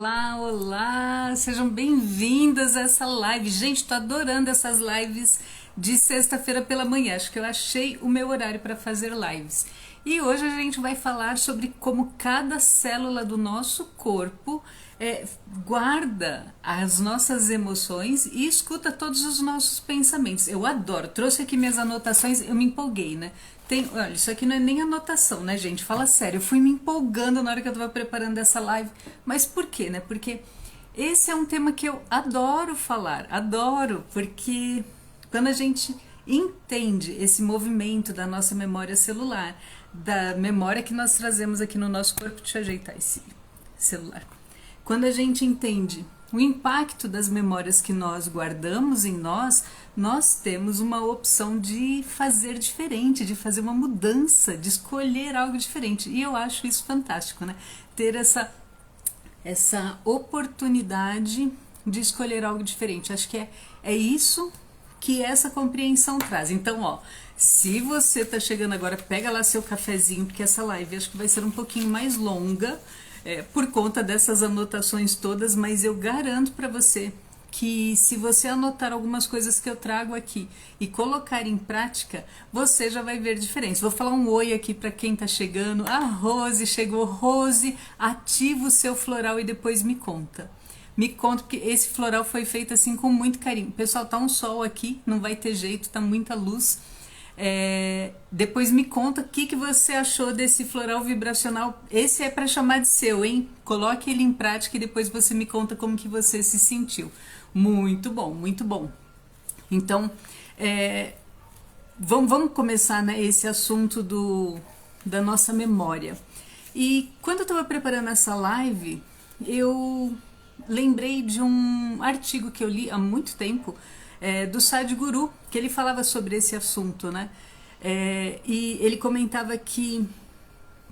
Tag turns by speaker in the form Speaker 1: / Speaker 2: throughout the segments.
Speaker 1: Olá, olá, sejam bem-vindas a essa live. Gente, tô adorando essas lives de sexta-feira pela manhã. Acho que eu achei o meu horário para fazer lives. E hoje a gente vai falar sobre como cada célula do nosso corpo guarda as nossas emoções e escuta todos os nossos pensamentos. Eu adoro. Trouxe aqui minhas anotações, eu me empolguei, né? Olha, isso aqui não é nem anotação, né, gente? Fala sério, eu fui me empolgando na hora que eu tava preparando essa live. Mas por quê, né? Porque esse é um tema que eu adoro falar, adoro, porque quando a gente entende esse movimento da nossa memória celular, da memória que nós trazemos aqui no nosso corpo, deixa eu ajeitar esse celular. Quando a gente entende o impacto das memórias que nós guardamos em nós, nós temos uma opção de fazer diferente, de fazer uma mudança, de escolher algo diferente. E eu acho isso fantástico, né? Ter essa oportunidade de escolher algo diferente. Acho que é isso que essa compreensão traz. Então, ó, se você tá chegando agora, pega lá seu cafezinho, porque essa live acho que vai ser um pouquinho mais longa, por conta dessas anotações todas, mas eu garanto para você que se você anotar algumas coisas que eu trago aqui e colocar em prática, você já vai ver diferença. Vou falar um oi aqui para quem tá chegando. A Rose chegou. Rose, ativa o seu floral e depois me conta. Me conta, porque esse floral foi feito assim com muito carinho. Pessoal, tá um sol aqui, não vai ter jeito, tá muita luz. Depois me conta o que você achou desse floral vibracional. Esse é para chamar de seu, hein? Coloque ele em prática e depois você me conta como que você se sentiu. Muito bom, muito bom. Então, vamos começar, né, esse assunto da nossa memória. E quando eu estava preparando essa live, eu lembrei de um artigo que eu li há muito tempo, do Sadhguru, que ele falava sobre esse assunto, né? E ele comentava que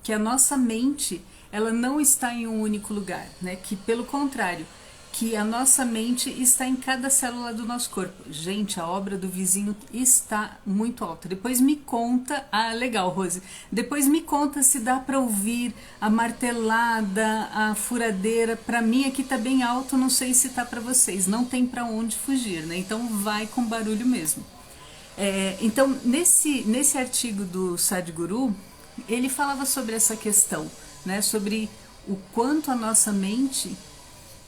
Speaker 1: a nossa mente, ela não está em um único lugar, né? Que pelo contrário, que a nossa mente está em cada célula do nosso corpo. Gente, a obra do vizinho está muito alta. Depois me conta, legal, Rose. Depois me conta se dá para ouvir a martelada, a furadeira. Para mim aqui tá bem alto, não sei se tá para vocês. Não tem para onde fugir, né? Então vai com barulho mesmo. Então, nesse artigo do Sadhguru, ele falava sobre essa questão, né? Sobre o quanto a nossa mente,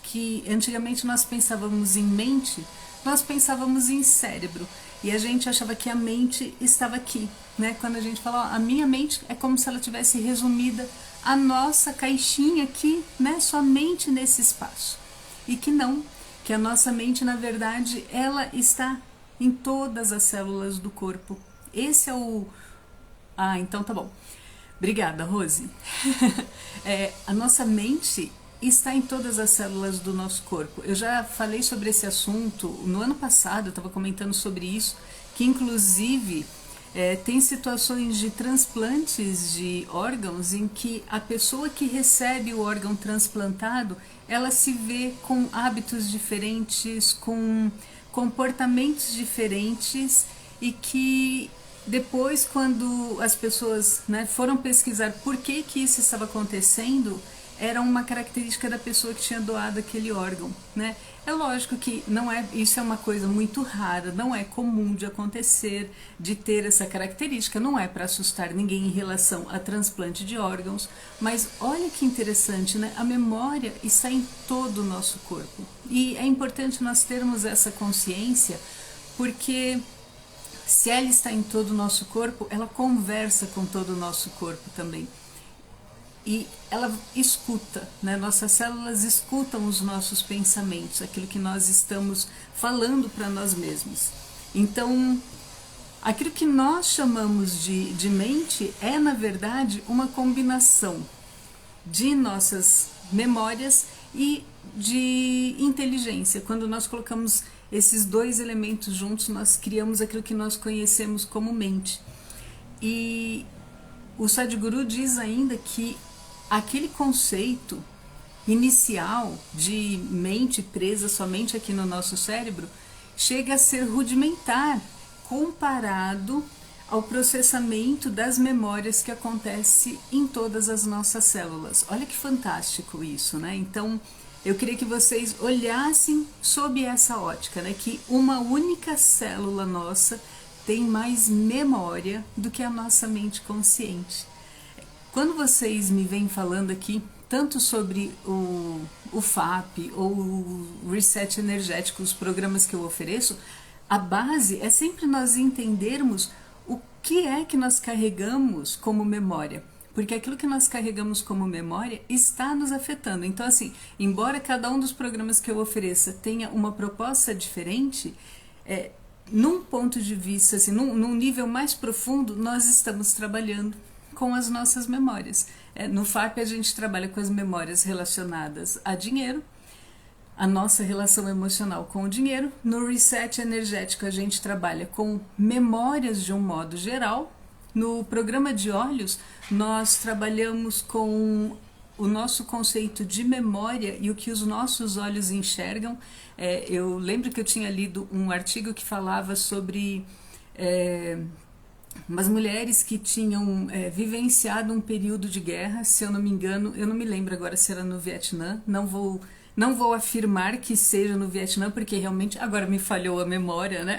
Speaker 1: que antigamente nós pensávamos em mente, nós pensávamos em cérebro. E a gente achava que a mente estava aqui, né? Quando a gente fala, ó, a minha mente é como se ela tivesse resumida a nossa caixinha aqui, né? Somente nesse espaço. E que não, que a nossa mente, na verdade, ela está em todas as células do corpo. Esse é o... então tá bom. Obrigada, Rose. A nossa mente está em todas as células do nosso corpo. Eu já falei sobre esse assunto no ano passado, eu estava comentando sobre isso, que inclusive tem situações de transplantes de órgãos em que a pessoa que recebe o órgão transplantado, ela se vê com hábitos diferentes, com comportamentos diferentes, e que depois, quando as pessoas, né, foram pesquisar por que isso estava acontecendo, era uma característica da pessoa que tinha doado aquele órgão, né? É lógico que isso é uma coisa muito rara, não é comum de acontecer, de ter essa característica, não é para assustar ninguém em relação a transplante de órgãos, mas olha que interessante, né? A memória está em todo o nosso corpo. E é importante nós termos essa consciência, porque se ela está em todo o nosso corpo, ela conversa com todo o nosso corpo também. E ela escuta, né? Nossas células escutam os nossos pensamentos, aquilo que nós estamos falando para nós mesmos. Então, aquilo que nós chamamos de mente é, na verdade, uma combinação de nossas memórias e de inteligência. Quando nós colocamos esses dois elementos juntos, nós criamos aquilo que nós conhecemos como mente. E o Sadhguru diz ainda que aquele conceito inicial de mente presa somente aqui no nosso cérebro chega a ser rudimentar comparado ao processamento das memórias que acontece em todas as nossas células. Olha que fantástico isso, né? Então, eu queria que vocês olhassem sob essa ótica, né? Que uma única célula nossa tem mais memória do que a nossa mente consciente. Quando vocês me vêm falando aqui, tanto sobre o FAP ou o Reset Energético, os programas que eu ofereço, a base é sempre nós entendermos o que é que nós carregamos como memória. Porque aquilo que nós carregamos como memória está nos afetando. Então, assim, embora cada um dos programas que eu ofereça tenha uma proposta diferente, num ponto de vista, assim, num nível mais profundo, nós estamos trabalhando com as nossas memórias. No FAP a gente trabalha com as memórias relacionadas a dinheiro, a nossa relação emocional com o dinheiro. No Reset Energético a gente trabalha com memórias de um modo geral. No programa de olhos nós trabalhamos com o nosso conceito de memória e o que os nossos olhos enxergam. Eu lembro que eu tinha lido um artigo que falava sobre umas mulheres que tinham vivenciado um período de guerra, se eu não me engano, eu não me lembro agora se era no Vietnã, não vou afirmar que seja no Vietnã, porque realmente agora me falhou a memória, né?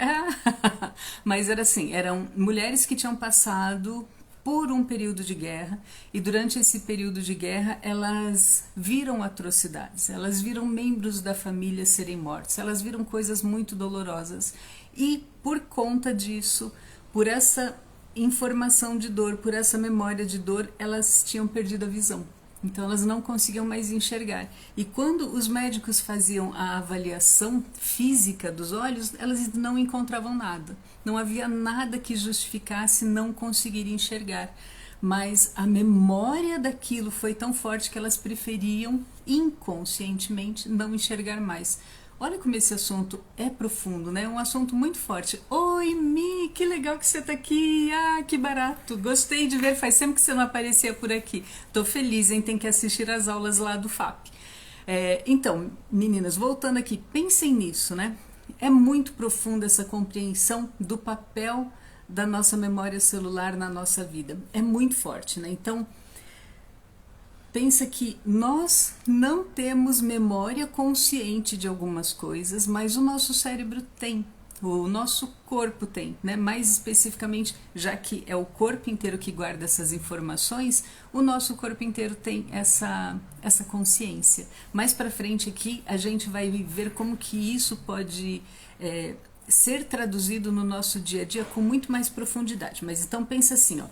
Speaker 1: Mas era assim, eram mulheres que tinham passado por um período de guerra, e durante esse período de guerra elas viram atrocidades, elas viram membros da família serem mortos, elas viram coisas muito dolorosas, e por conta disso, por essa informação de dor, por essa memória de dor, elas tinham perdido a visão. Então elas não conseguiam mais enxergar. E quando os médicos faziam a avaliação física dos olhos, elas não encontravam nada. Não havia nada que justificasse não conseguir enxergar. Mas a memória daquilo foi tão forte que elas preferiam inconscientemente não enxergar mais. Olha como esse assunto é profundo, né? É um assunto muito forte. Oi, Mi, que legal que você tá aqui. Ah, que barato. Gostei de ver, faz tempo que você não aparecia por aqui. Tô feliz, hein? Tem que assistir as aulas lá do FAP. Então, meninas, voltando aqui, pensem nisso, né? É muito profunda essa compreensão do papel da nossa memória celular na nossa vida. É muito forte, né? Então, pensa que nós não temos memória consciente de algumas coisas, mas o nosso cérebro tem, o nosso corpo tem, né? Mais especificamente, já que é o corpo inteiro que guarda essas informações, o nosso corpo inteiro tem essa consciência. Mais para frente aqui, a gente vai ver como que isso pode ser traduzido no nosso dia a dia com muito mais profundidade. Mas então pensa assim, ó,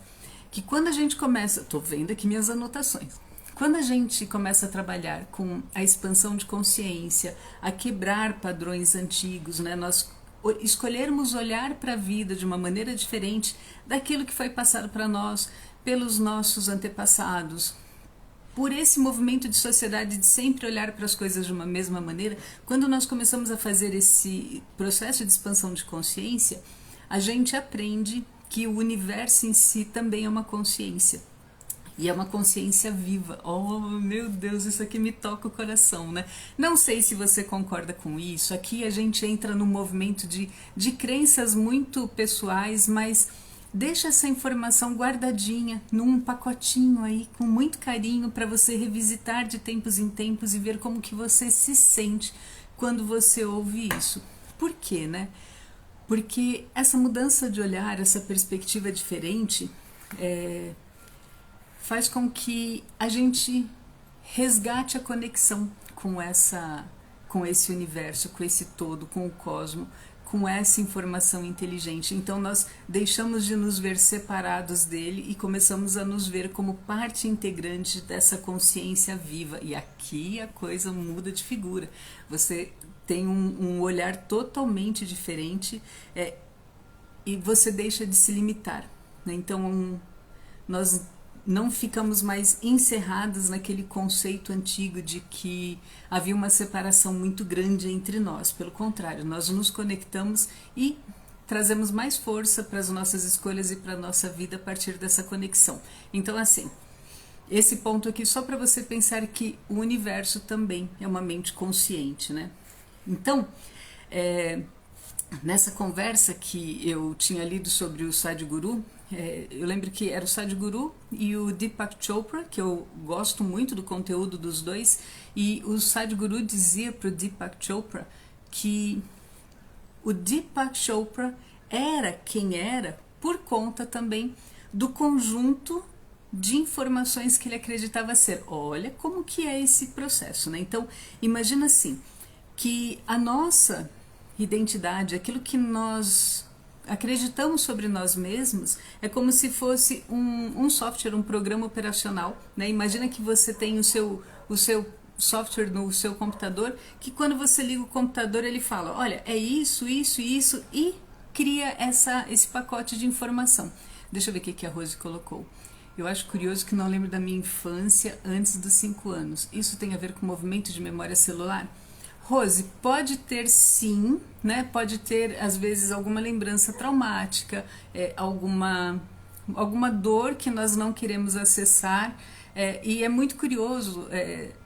Speaker 1: que quando a gente começa, tô vendo aqui minhas anotações, quando a gente começa a trabalhar com a expansão de consciência, a quebrar padrões antigos, né? Nós escolhermos olhar para a vida de uma maneira diferente daquilo que foi passado para nós pelos nossos antepassados, por esse movimento de sociedade de sempre olhar para as coisas de uma mesma maneira, quando nós começamos a fazer esse processo de expansão de consciência, a gente aprende que o universo em si também é uma consciência. E é uma consciência viva. Oh, meu Deus, isso aqui me toca o coração, né? Não sei se você concorda com isso. Aqui a gente entra num movimento de crenças muito pessoais, mas deixa essa informação guardadinha num pacotinho aí, com muito carinho, para você revisitar de tempos em tempos e ver como que você se sente quando você ouve isso. Por quê, né? Porque essa mudança de olhar, essa perspectiva diferente, faz com que a gente resgate a conexão com esse universo, com esse todo, com o cosmos, com essa informação inteligente. Então nós deixamos de nos ver separados dele e começamos a nos ver como parte integrante dessa consciência viva. E aqui a coisa muda de figura. Você tem um olhar totalmente diferente e você deixa de se limitar, né? Então nós não ficamos mais encerradas naquele conceito antigo de que havia uma separação muito grande entre nós. Pelo contrário, nós nos conectamos e trazemos mais força para as nossas escolhas e para a nossa vida a partir dessa conexão. Então, assim, esse ponto aqui só para você pensar que o universo também é uma mente consciente, né? Então, nessa conversa que eu tinha lido sobre o Sadhguru, eu lembro que era o Sadhguru e o Deepak Chopra, que eu gosto muito do conteúdo dos dois, e o Sadhguru dizia para o Deepak Chopra que o Deepak Chopra era quem era por conta também do conjunto de informações que ele acreditava ser. Olha como que é esse processo, né? Então, imagina assim, que a nossa identidade, aquilo que nós acreditamos sobre nós mesmos, é como se fosse um software, um programa operacional, né? Imagina que você tem o seu software no seu computador, que quando você liga o computador ele fala, olha, é isso, isso e isso, e cria esse pacote de informação. Deixa eu ver o que a Rose colocou. Eu acho curioso que não lembro da minha infância antes dos 5 anos. Isso tem a ver com o movimento de memória celular? Rose, pode ter sim, né? Pode ter, às vezes, alguma lembrança traumática, alguma dor que nós não queremos acessar. E é muito curioso,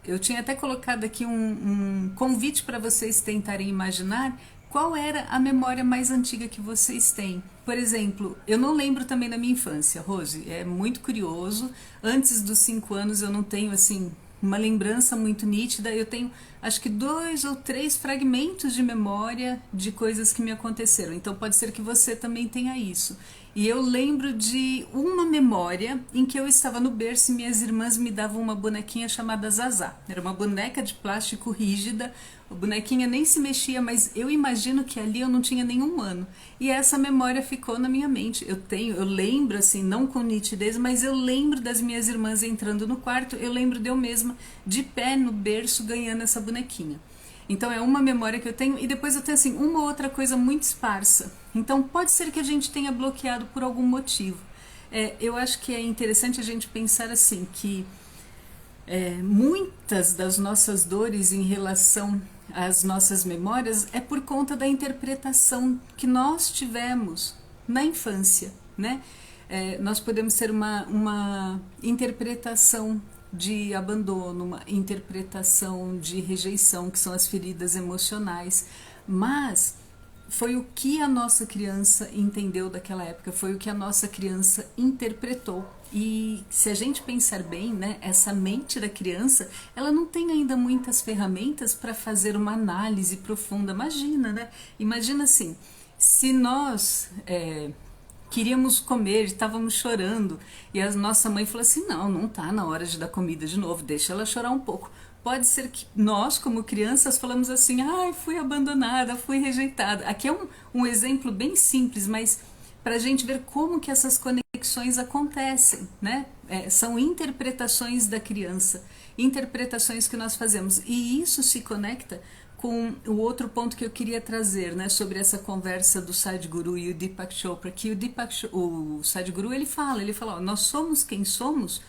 Speaker 1: eu tinha até colocado aqui um convite para vocês tentarem imaginar qual era a memória mais antiga que vocês têm. Por exemplo, eu não lembro também da minha infância, Rose, é muito curioso. Antes dos 5 anos eu não tenho, assim, uma lembrança muito nítida. Eu tenho, acho que 2 ou 3 fragmentos de memória de coisas que me aconteceram. Então pode ser que você também tenha isso. E eu lembro de uma memória em que eu estava no berço e minhas irmãs me davam uma bonequinha chamada Zazá. Era uma boneca de plástico rígida, a bonequinha nem se mexia, mas eu imagino que ali eu não tinha nenhum ano. E essa memória ficou na minha mente. Eu lembro, assim, não com nitidez, mas eu lembro das minhas irmãs entrando no quarto, eu lembro de eu mesma de pé no berço ganhando essa bonequinha. Então é uma memória que eu tenho, e depois eu tenho, assim, uma outra coisa muito esparsa. Então pode ser que a gente tenha bloqueado por algum motivo. Eu acho que é interessante a gente pensar assim, que muitas das nossas dores em relação às nossas memórias é por conta da interpretação que nós tivemos na infância, né? Nós podemos ter uma interpretação de abandono, uma interpretação de rejeição, que são as feridas emocionais, mas foi o que a nossa criança entendeu daquela época, foi o que a nossa criança interpretou. E se a gente pensar bem, né, essa mente da criança, ela não tem ainda muitas ferramentas para fazer uma análise profunda. Imagina, né? Imagina assim, se nós queríamos comer, estávamos chorando, e a nossa mãe falou assim, não tá na hora de dar comida de novo, deixa ela chorar um pouco. Pode ser que nós, como crianças, falamos assim, ai, fui abandonada, fui rejeitada. Aqui é um exemplo bem simples, mas para a gente ver como que essas conexões acontecem, né? São interpretações da criança, interpretações que nós fazemos, e isso se conecta com o outro ponto que eu queria trazer, né, sobre essa conversa do Sadhguru e o Deepak Chopra, que o Sadhguru ele fala, ó, nós somos quem somos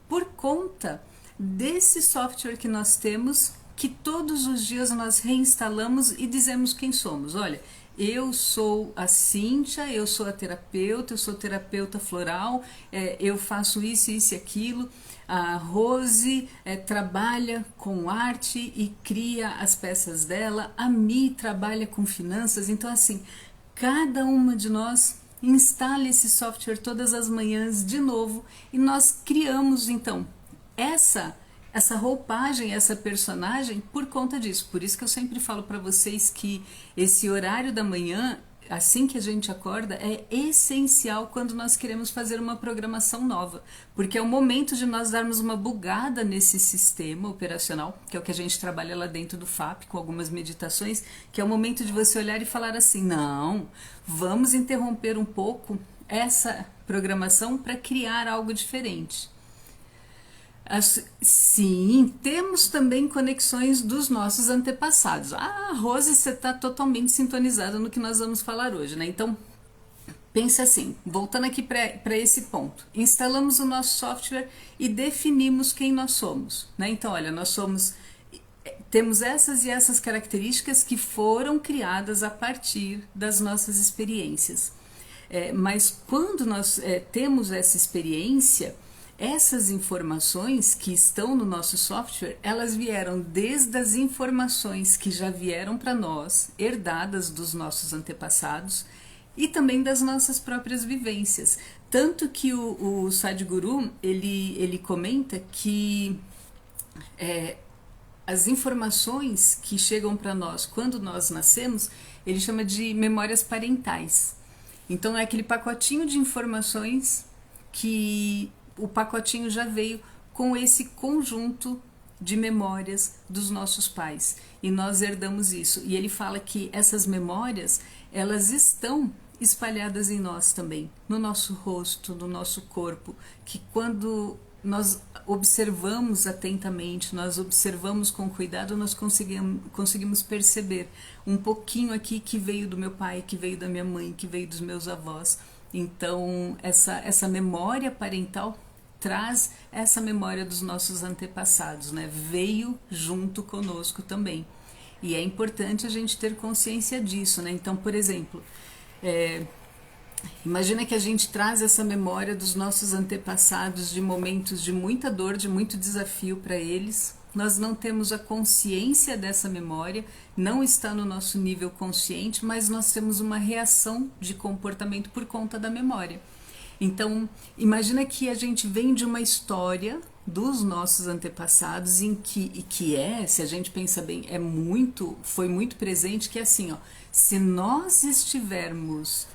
Speaker 1: por conta desse software que nós temos, que todos os dias nós reinstalamos e dizemos quem somos. Olha, eu sou a Cíntia, eu sou a terapeuta, eu sou terapeuta floral, eu faço isso, isso e aquilo. A Rose trabalha com arte e cria as peças dela. A Mi trabalha com finanças. Então, assim, cada uma de nós instala esse software todas as manhãs de novo e nós criamos, então, essa roupagem, essa personagem por conta disso. Por isso que eu sempre falo para vocês que esse horário da manhã, assim que a gente acorda, é essencial quando nós queremos fazer uma programação nova, porque é o momento de nós darmos uma bugada nesse sistema operacional, que é o que a gente trabalha lá dentro do FAP, com algumas meditações, que é o momento de você olhar e falar assim, não, vamos interromper um pouco essa programação para criar algo diferente. Sim, temos também conexões dos nossos antepassados. Rose, você está totalmente sintonizada no que nós vamos falar hoje, né? Então, pensa assim, voltando aqui para esse ponto. Instalamos o nosso software e definimos quem nós somos, né? Então, olha, temos essas e essas características que foram criadas a partir das nossas experiências. Mas quando nós temos essa experiência, essas informações que estão no nosso software, elas vieram desde as informações que já vieram para nós, herdadas dos nossos antepassados, e também das nossas próprias vivências. Tanto que o Sadhguru, ele comenta que as informações que chegam para nós quando nós nascemos, ele chama de memórias parentais. Então é aquele pacotinho de informações que o pacotinho já veio com esse conjunto de memórias dos nossos pais, e nós herdamos isso. E ele fala que essas memórias, elas estão espalhadas em nós também, no nosso rosto, no nosso corpo, que quando nós observamos atentamente, nós observamos com cuidado, nós conseguimos perceber um pouquinho aqui que veio do meu pai, que veio da minha mãe, que veio dos meus avós. Então essa memória parental traz essa memória dos nossos antepassados, né? Veio junto conosco também. E é importante a gente ter consciência disso, né? Então, por exemplo, imagina que a gente traz essa memória dos nossos antepassados de momentos de muita dor, de muito desafio para eles. Nós não temos a consciência dessa memória, não está no nosso nível consciente, mas nós temos uma reação de comportamento por conta da memória. Então, imagina que a gente vem de uma história dos nossos antepassados em que se a gente pensa bem, foi muito presente, que é assim, ó, se nós estivermos,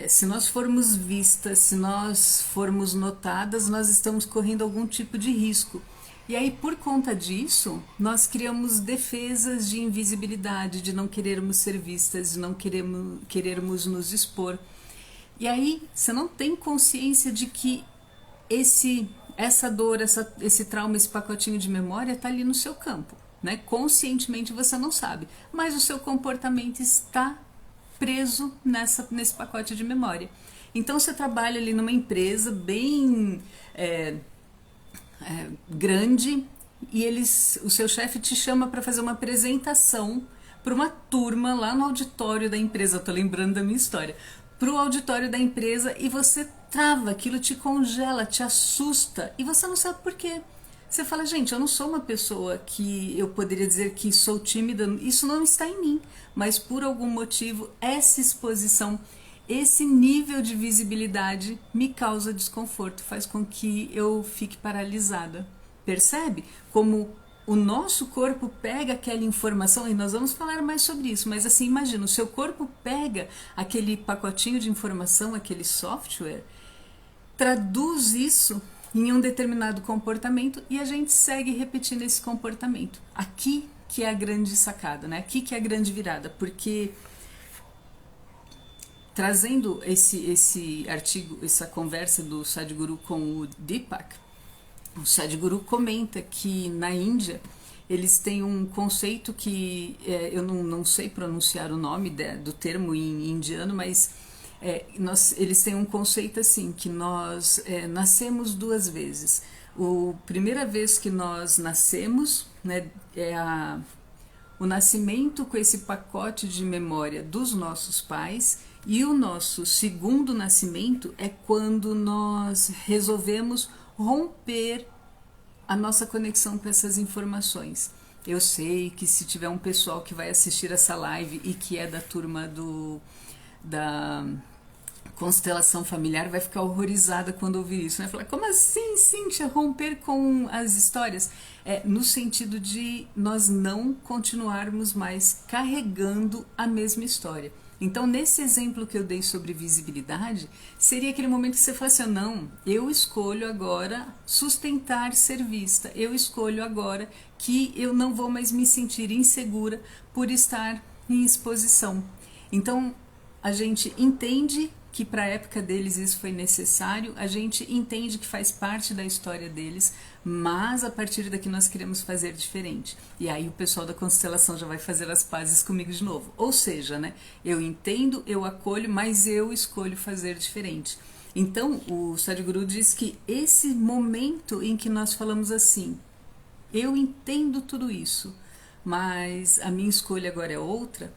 Speaker 1: se nós formos vistas, se nós formos notadas, nós estamos correndo algum tipo de risco. E aí, por conta disso, nós criamos defesas de invisibilidade, de não querermos ser vistas, de não querermos nos expor. E aí, você não tem consciência de que essa dor, esse trauma, esse pacotinho de memória está ali no seu campo, né? Conscientemente você não sabe, mas o seu comportamento está preso nesse pacote de memória. Então você trabalha ali numa empresa bem grande e o seu chefe te chama para fazer uma apresentação para uma turma lá no auditório da empresa. Estou lembrando da minha história. Para o auditório da empresa, e você trava, aquilo te congela, te assusta, e você não sabe por quê. Você fala, gente, eu não sou uma pessoa que eu poderia dizer que sou tímida, isso não está em mim, mas por algum motivo essa exposição, esse nível de visibilidade me causa desconforto, faz com que eu fique paralisada. Percebe como o nosso corpo pega aquela informação, e nós vamos falar mais sobre isso, mas assim, imagina, o seu corpo pega aquele pacotinho de informação, aquele software, traduz isso em um determinado comportamento e a gente segue repetindo esse comportamento. Aqui que é a grande sacada, né? Aqui que é a grande virada, porque trazendo esse artigo, essa conversa do Sadhguru com o Deepak, o Sadhguru comenta que na Índia eles têm um conceito que eu não sei pronunciar o nome do termo em indiano, mas eles têm um conceito assim, que nós nascemos duas vezes. A primeira vez que nós nascemos, né, o nascimento com esse pacote de memória dos nossos pais, e o nosso segundo nascimento é quando nós resolvemos romper a nossa conexão com essas informações. Eu sei que se tiver um pessoal que vai assistir essa live e que é da turma da constelação familiar, vai ficar horrorizada quando ouvir isso, né? Falar, como assim, Cíntia, romper com as histórias? No sentido de nós não continuarmos mais carregando a mesma história. Então, nesse exemplo que eu dei sobre visibilidade, seria aquele momento que você fala assim, não, eu escolho agora sustentar ser vista, eu escolho agora que eu não vou mais me sentir insegura por estar em exposição. Então, a gente entende que para a época deles isso foi necessário, a gente entende que faz parte da história deles, mas a partir daqui nós queremos fazer diferente. E aí o pessoal da constelação já vai fazer as pazes comigo de novo. Ou seja, né, eu entendo, eu acolho, mas eu escolho fazer diferente. Então o Sadhguru diz que esse momento em que nós falamos assim, eu entendo tudo isso, mas a minha escolha agora é outra,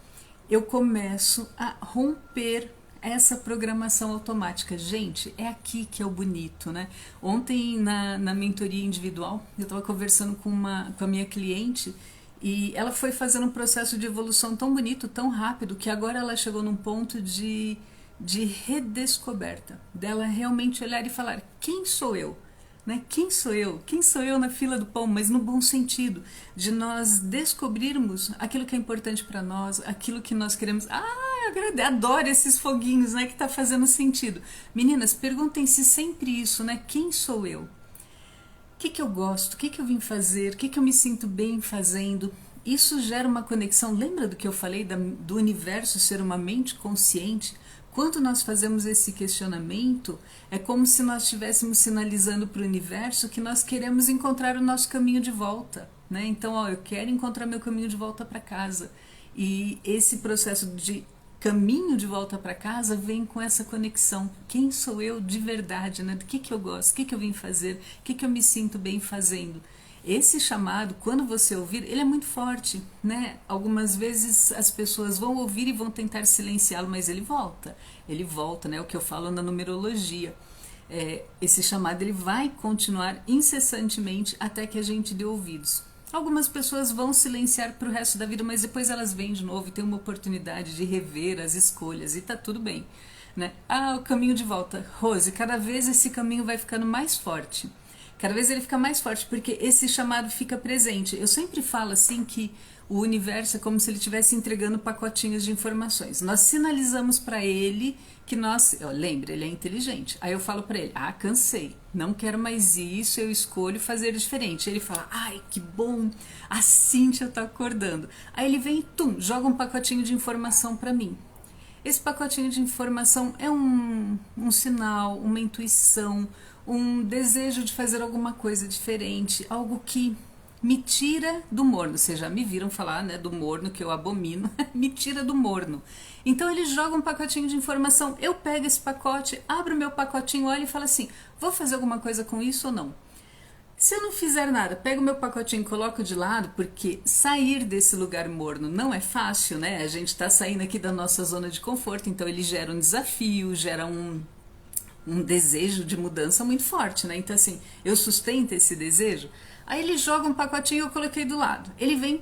Speaker 1: eu começo a romper essa programação automática. Gente, é aqui que é o bonito, né? Ontem na mentoria individual, eu estava conversando com a minha cliente e ela foi fazendo um processo de evolução tão bonito, tão rápido, que agora ela chegou num ponto de de redescoberta, dela realmente olhar e falar: quem sou eu? Né? Quem sou eu? Quem sou eu na fila do pão? Mas no bom sentido, de nós descobrirmos aquilo que é importante para nós, aquilo que nós queremos. Eu adoro esses foguinhos, né? Que tá fazendo sentido. Meninas, perguntem-se sempre isso, né? Quem sou eu? O que eu gosto? O que eu vim fazer? O que eu me sinto bem fazendo? Isso gera uma conexão. Lembra do que eu falei do universo ser uma mente consciente? Quando nós fazemos esse questionamento, é como se nós estivéssemos sinalizando para o universo que nós queremos encontrar o nosso caminho de volta, né? Então, eu quero encontrar meu caminho de volta para casa. E esse processo de caminho de volta para casa vem com essa conexão. Quem sou eu de verdade, né? Do que eu gosto, o que eu vim fazer, o que eu me sinto bem fazendo. Esse chamado, quando você ouvir, ele é muito forte, né? Algumas vezes as pessoas vão ouvir e vão tentar silenciá-lo, mas ele volta, né? O que eu falo na numerologia. Esse chamado ele vai continuar incessantemente até que a gente dê ouvidos. Algumas pessoas vão silenciar para o resto da vida, mas depois elas vêm de novo e tem uma oportunidade de rever as escolhas e tá tudo bem, né? O caminho de volta. Rose, cada vez esse caminho vai ficando mais forte. Cada vez ele fica mais forte, porque esse chamado fica presente. Eu sempre falo assim que o universo é como se ele estivesse entregando pacotinhos de informações. Nós sinalizamos para ele que nós... Lembra, ele é inteligente. Aí eu falo para ele: cansei, não quero mais isso, eu escolho fazer diferente. Ele fala: ai, que bom, a Cíntia tá acordando. Aí ele vem e joga um pacotinho de informação para mim. Esse pacotinho de informação é um sinal, uma intuição, um desejo de fazer alguma coisa diferente, algo que me tira do morno. Vocês já me viram falar, né, do morno, que eu abomino, me tira do morno. Então ele joga um pacotinho de informação, eu pego esse pacote, abro meu pacotinho, olho e falo assim: vou fazer alguma coisa com isso ou não? Se eu não fizer nada, pego meu pacotinho e coloco de lado, porque sair desse lugar morno não é fácil, né? A gente tá saindo aqui da nossa zona de conforto, então ele gera um desafio, gera um desejo de mudança muito forte, né? Então assim, eu sustento esse desejo. Aí ele joga um pacotinho e eu coloquei do lado. Ele vem,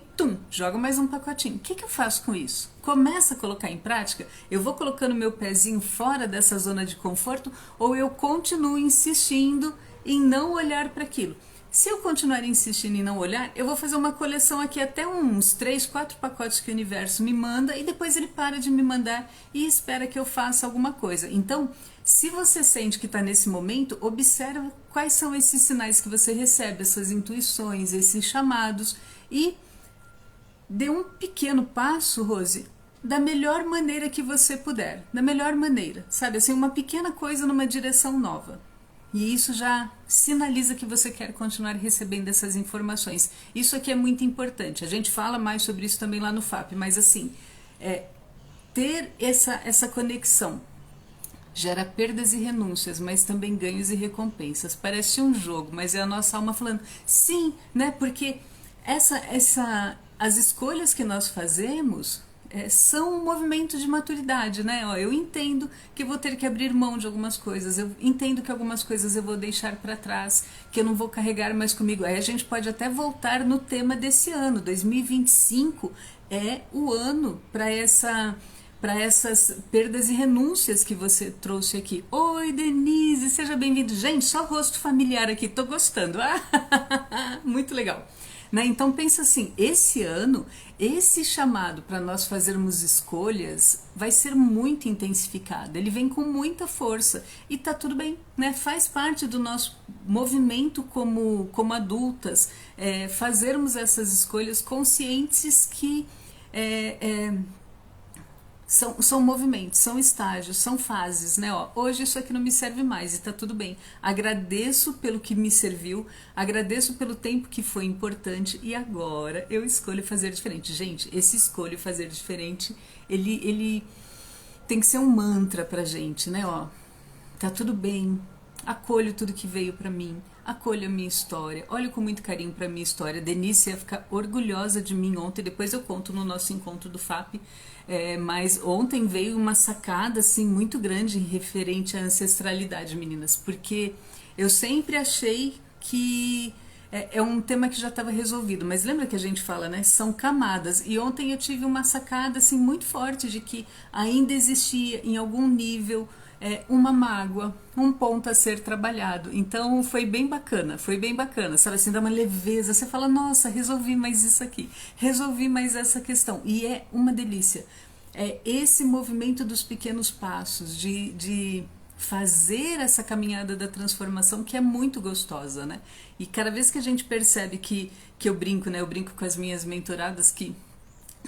Speaker 1: joga mais um pacotinho. O que eu faço com isso? Começa a colocar em prática? Eu vou colocando meu pezinho fora dessa zona de conforto ou eu continuo insistindo em não olhar para aquilo? Se eu continuar insistindo em não olhar, eu vou fazer uma coleção aqui até uns 3, 4 pacotes que o universo me manda e depois ele para de me mandar e espera que eu faça alguma coisa. Então, se você sente que está nesse momento, observa quais são esses sinais que você recebe, essas intuições, esses chamados e dê um pequeno passo, Rose, da melhor maneira que você puder, da melhor maneira, sabe, assim, uma pequena coisa numa direção nova. E isso já sinaliza que você quer continuar recebendo essas informações. Isso aqui é muito importante. A gente fala mais sobre isso também lá no FAP, mas assim, ter essa conexão gera perdas e renúncias, mas também ganhos e recompensas. Parece um jogo, mas é a nossa alma falando sim, né? Porque as escolhas que nós fazemos são um movimento de maturidade, né? Eu entendo que vou ter que abrir mão de algumas coisas, eu entendo que algumas coisas eu vou deixar para trás, que eu não vou carregar mais comigo. Aí a gente pode até voltar no tema desse ano. 2025 é o ano para essas perdas e renúncias que você trouxe aqui. Oi, Denise, seja bem-vindo. Gente, só rosto familiar aqui, tô gostando. Muito legal. Né? Então pensa assim, esse ano, esse chamado para nós fazermos escolhas vai ser muito intensificado, ele vem com muita força e tá tudo bem, né? Faz parte do nosso movimento como adultas, fazermos essas escolhas conscientes que são movimentos, são estágios, são fases, né? Hoje isso aqui não me serve mais e tá tudo bem. Agradeço pelo que me serviu, agradeço pelo tempo que foi importante e agora eu escolho fazer diferente. Gente, esse escolho fazer diferente, ele tem que ser um mantra pra gente, né? Tá tudo bem, acolho tudo que veio pra mim, acolho a minha história, olho com muito carinho pra minha história. Denise ia ficar orgulhosa de mim ontem, depois eu conto no nosso encontro do FAP, mas ontem veio uma sacada assim muito grande referente à ancestralidade, meninas, porque eu sempre achei que é um tema que já estava resolvido, mas lembra que a gente fala, né? São camadas. E ontem eu tive uma sacada assim muito forte de que ainda existia em algum nível uma mágoa, um ponto a ser trabalhado. Então foi bem bacana, sabe assim, dá uma leveza. Você fala, nossa, resolvi mais isso aqui, resolvi mais essa questão. E é uma delícia. É esse movimento dos pequenos passos, de fazer essa caminhada da transformação que é muito gostosa, né? E cada vez que a gente percebe que eu brinco, né? Eu brinco com as minhas mentoradas que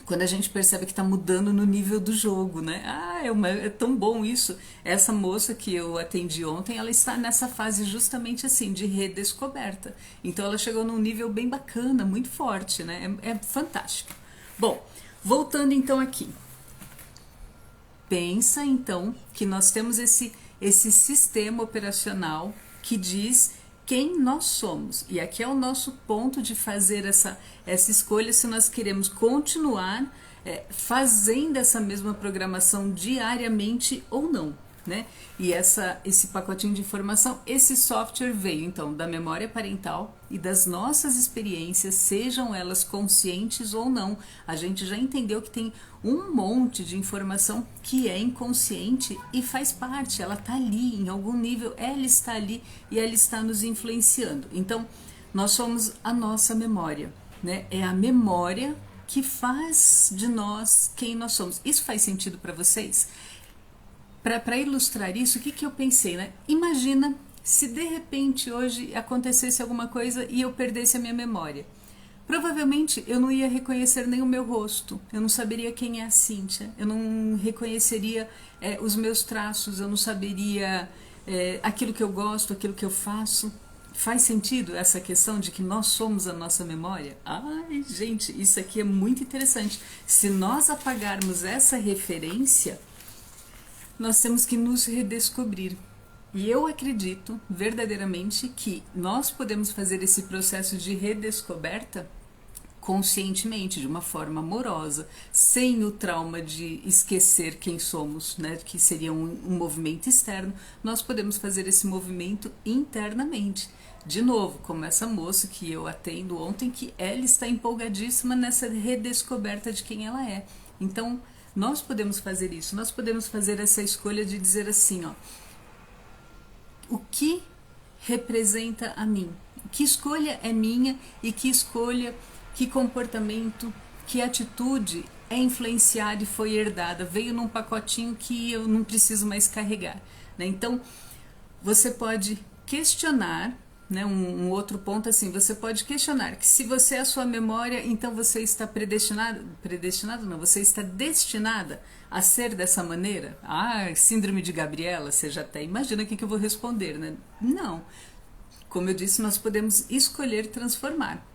Speaker 1: quando a gente percebe que está mudando no nível do jogo, né? Ah, é tão bom isso. Essa moça que eu atendi ontem, ela está nessa fase justamente assim, de redescoberta. Então ela chegou num nível bem bacana, muito forte, né? É fantástico. Bom, voltando então aqui. Pensa então que nós temos esse sistema operacional que diz quem nós somos. E aqui é o nosso ponto de fazer essa escolha se nós queremos continuar fazendo essa mesma programação diariamente ou não. Né? E esse pacotinho de informação, esse software veio então da memória parental e das nossas experiências, sejam elas conscientes ou não. A gente já entendeu que tem um monte de informação que é inconsciente e faz parte, ela está ali em algum nível, ela está ali e ela está nos influenciando. Então, nós somos a nossa memória, né? É a memória que faz de nós quem nós somos. Isso faz sentido para vocês? Para ilustrar isso, o que eu pensei, né? Imagina se de repente hoje acontecesse alguma coisa e eu perdesse a minha memória. Provavelmente eu não ia reconhecer nem o meu rosto, eu não saberia quem é a Cíntia, eu não reconheceria os meus traços, eu não saberia aquilo que eu gosto, aquilo que eu faço. Faz sentido essa questão de que nós somos a nossa memória? Ai, gente, isso aqui é muito interessante. Se nós apagarmos essa referência, nós temos que nos redescobrir. E eu acredito verdadeiramente que nós podemos fazer esse processo de redescoberta conscientemente, de uma forma amorosa, sem o trauma de esquecer quem somos, né? Que seria um movimento externo. Nós podemos fazer esse movimento internamente. De novo, como essa moça que eu atendo ontem, que ela está empolgadíssima nessa redescoberta de quem ela é. Então, nós podemos fazer isso, nós podemos fazer essa escolha de dizer assim, ó, o que representa a mim? Que escolha é minha e que escolha, que comportamento, que atitude é influenciada e foi herdada, veio num pacotinho que eu não preciso mais carregar, né? Então, você pode questionar, né, um outro ponto assim, você pode questionar que se você é a sua memória, então você está predestinado não, você está destinada a ser dessa maneira? Ah, síndrome de Gabriela, você já até imagina o que eu vou responder, né? Não. Como eu disse, nós podemos escolher transformar,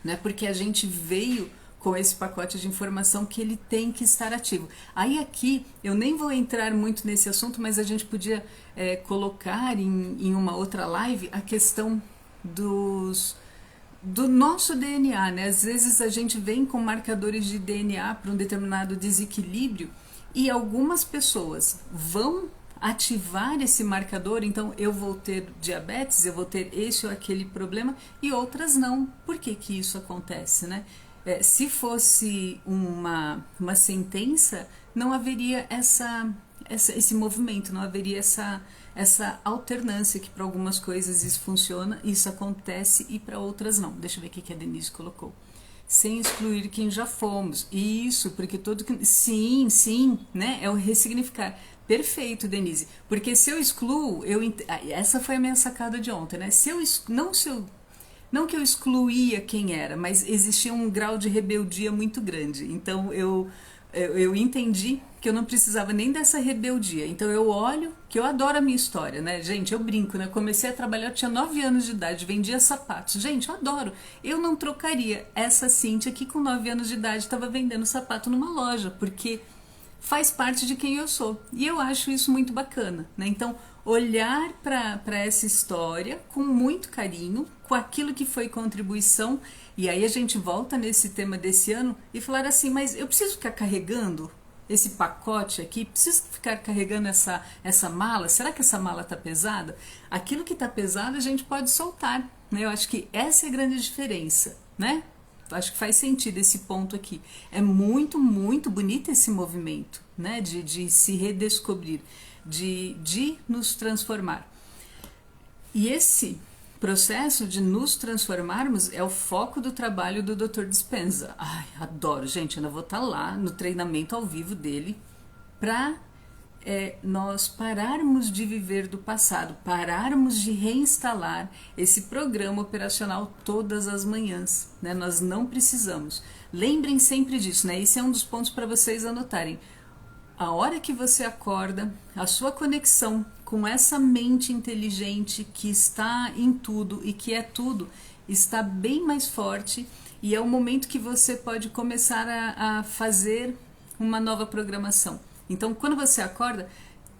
Speaker 1: né? Porque a gente veio com esse pacote de informação que ele tem que estar ativo. Aí aqui, eu nem vou entrar muito nesse assunto, mas a gente podia colocar em uma outra live a questão do nosso DNA, né? Às vezes a gente vem com marcadores de DNA para um determinado desequilíbrio e algumas pessoas vão ativar esse marcador, então eu vou ter diabetes, eu vou ter esse ou aquele problema e outras não. Por que que isso acontece, né? Se fosse uma sentença, não haveria esse movimento, não haveria essa alternância que para algumas coisas isso funciona, isso acontece e para outras não. Deixa eu ver o que a Denise colocou. Sem excluir quem já fomos. Isso, porque todo que... Sim, né? É o ressignificar. Perfeito, Denise. Porque se eu excluo, essa foi a minha sacada de ontem, né? Não que eu excluía quem era, mas existia um grau de rebeldia muito grande. Então eu entendi que eu não precisava nem dessa rebeldia. Então eu olho, que eu adoro a minha história, né? Gente, eu brinco, né? Comecei a trabalhar, eu tinha 9 anos de idade, vendia sapatos. Gente, eu adoro. Eu não trocaria essa Cíntia que com 9 anos de idade estava vendendo sapato numa loja, porque faz parte de quem eu sou. E eu acho isso muito bacana, né? Então, olhar para essa história com muito carinho, com aquilo que foi contribuição, e aí a gente volta nesse tema desse ano e falar assim, mas eu preciso ficar carregando esse pacote aqui, preciso ficar carregando essa mala, será que essa mala está pesada? Aquilo que está pesado a gente pode soltar, né? Eu acho que essa é a grande diferença, né? Acho que faz sentido esse ponto aqui. É muito, muito bonito esse movimento, né? De se redescobrir, de nos transformar. E esse processo de nos transformarmos é o foco do trabalho do Dr. Dispenza. Ai, adoro, gente, ainda vou estar lá no treinamento ao vivo dele para nós pararmos de viver do passado, pararmos de reinstalar esse programa operacional todas as manhãs, né? Nós não precisamos. Lembrem sempre disso, né? Esse é um dos pontos para vocês anotarem. A hora que você acorda, a sua conexão com essa mente inteligente que está em tudo e que é tudo, está bem mais forte, e é o momento que você pode começar a fazer uma nova programação. Então, quando você acorda,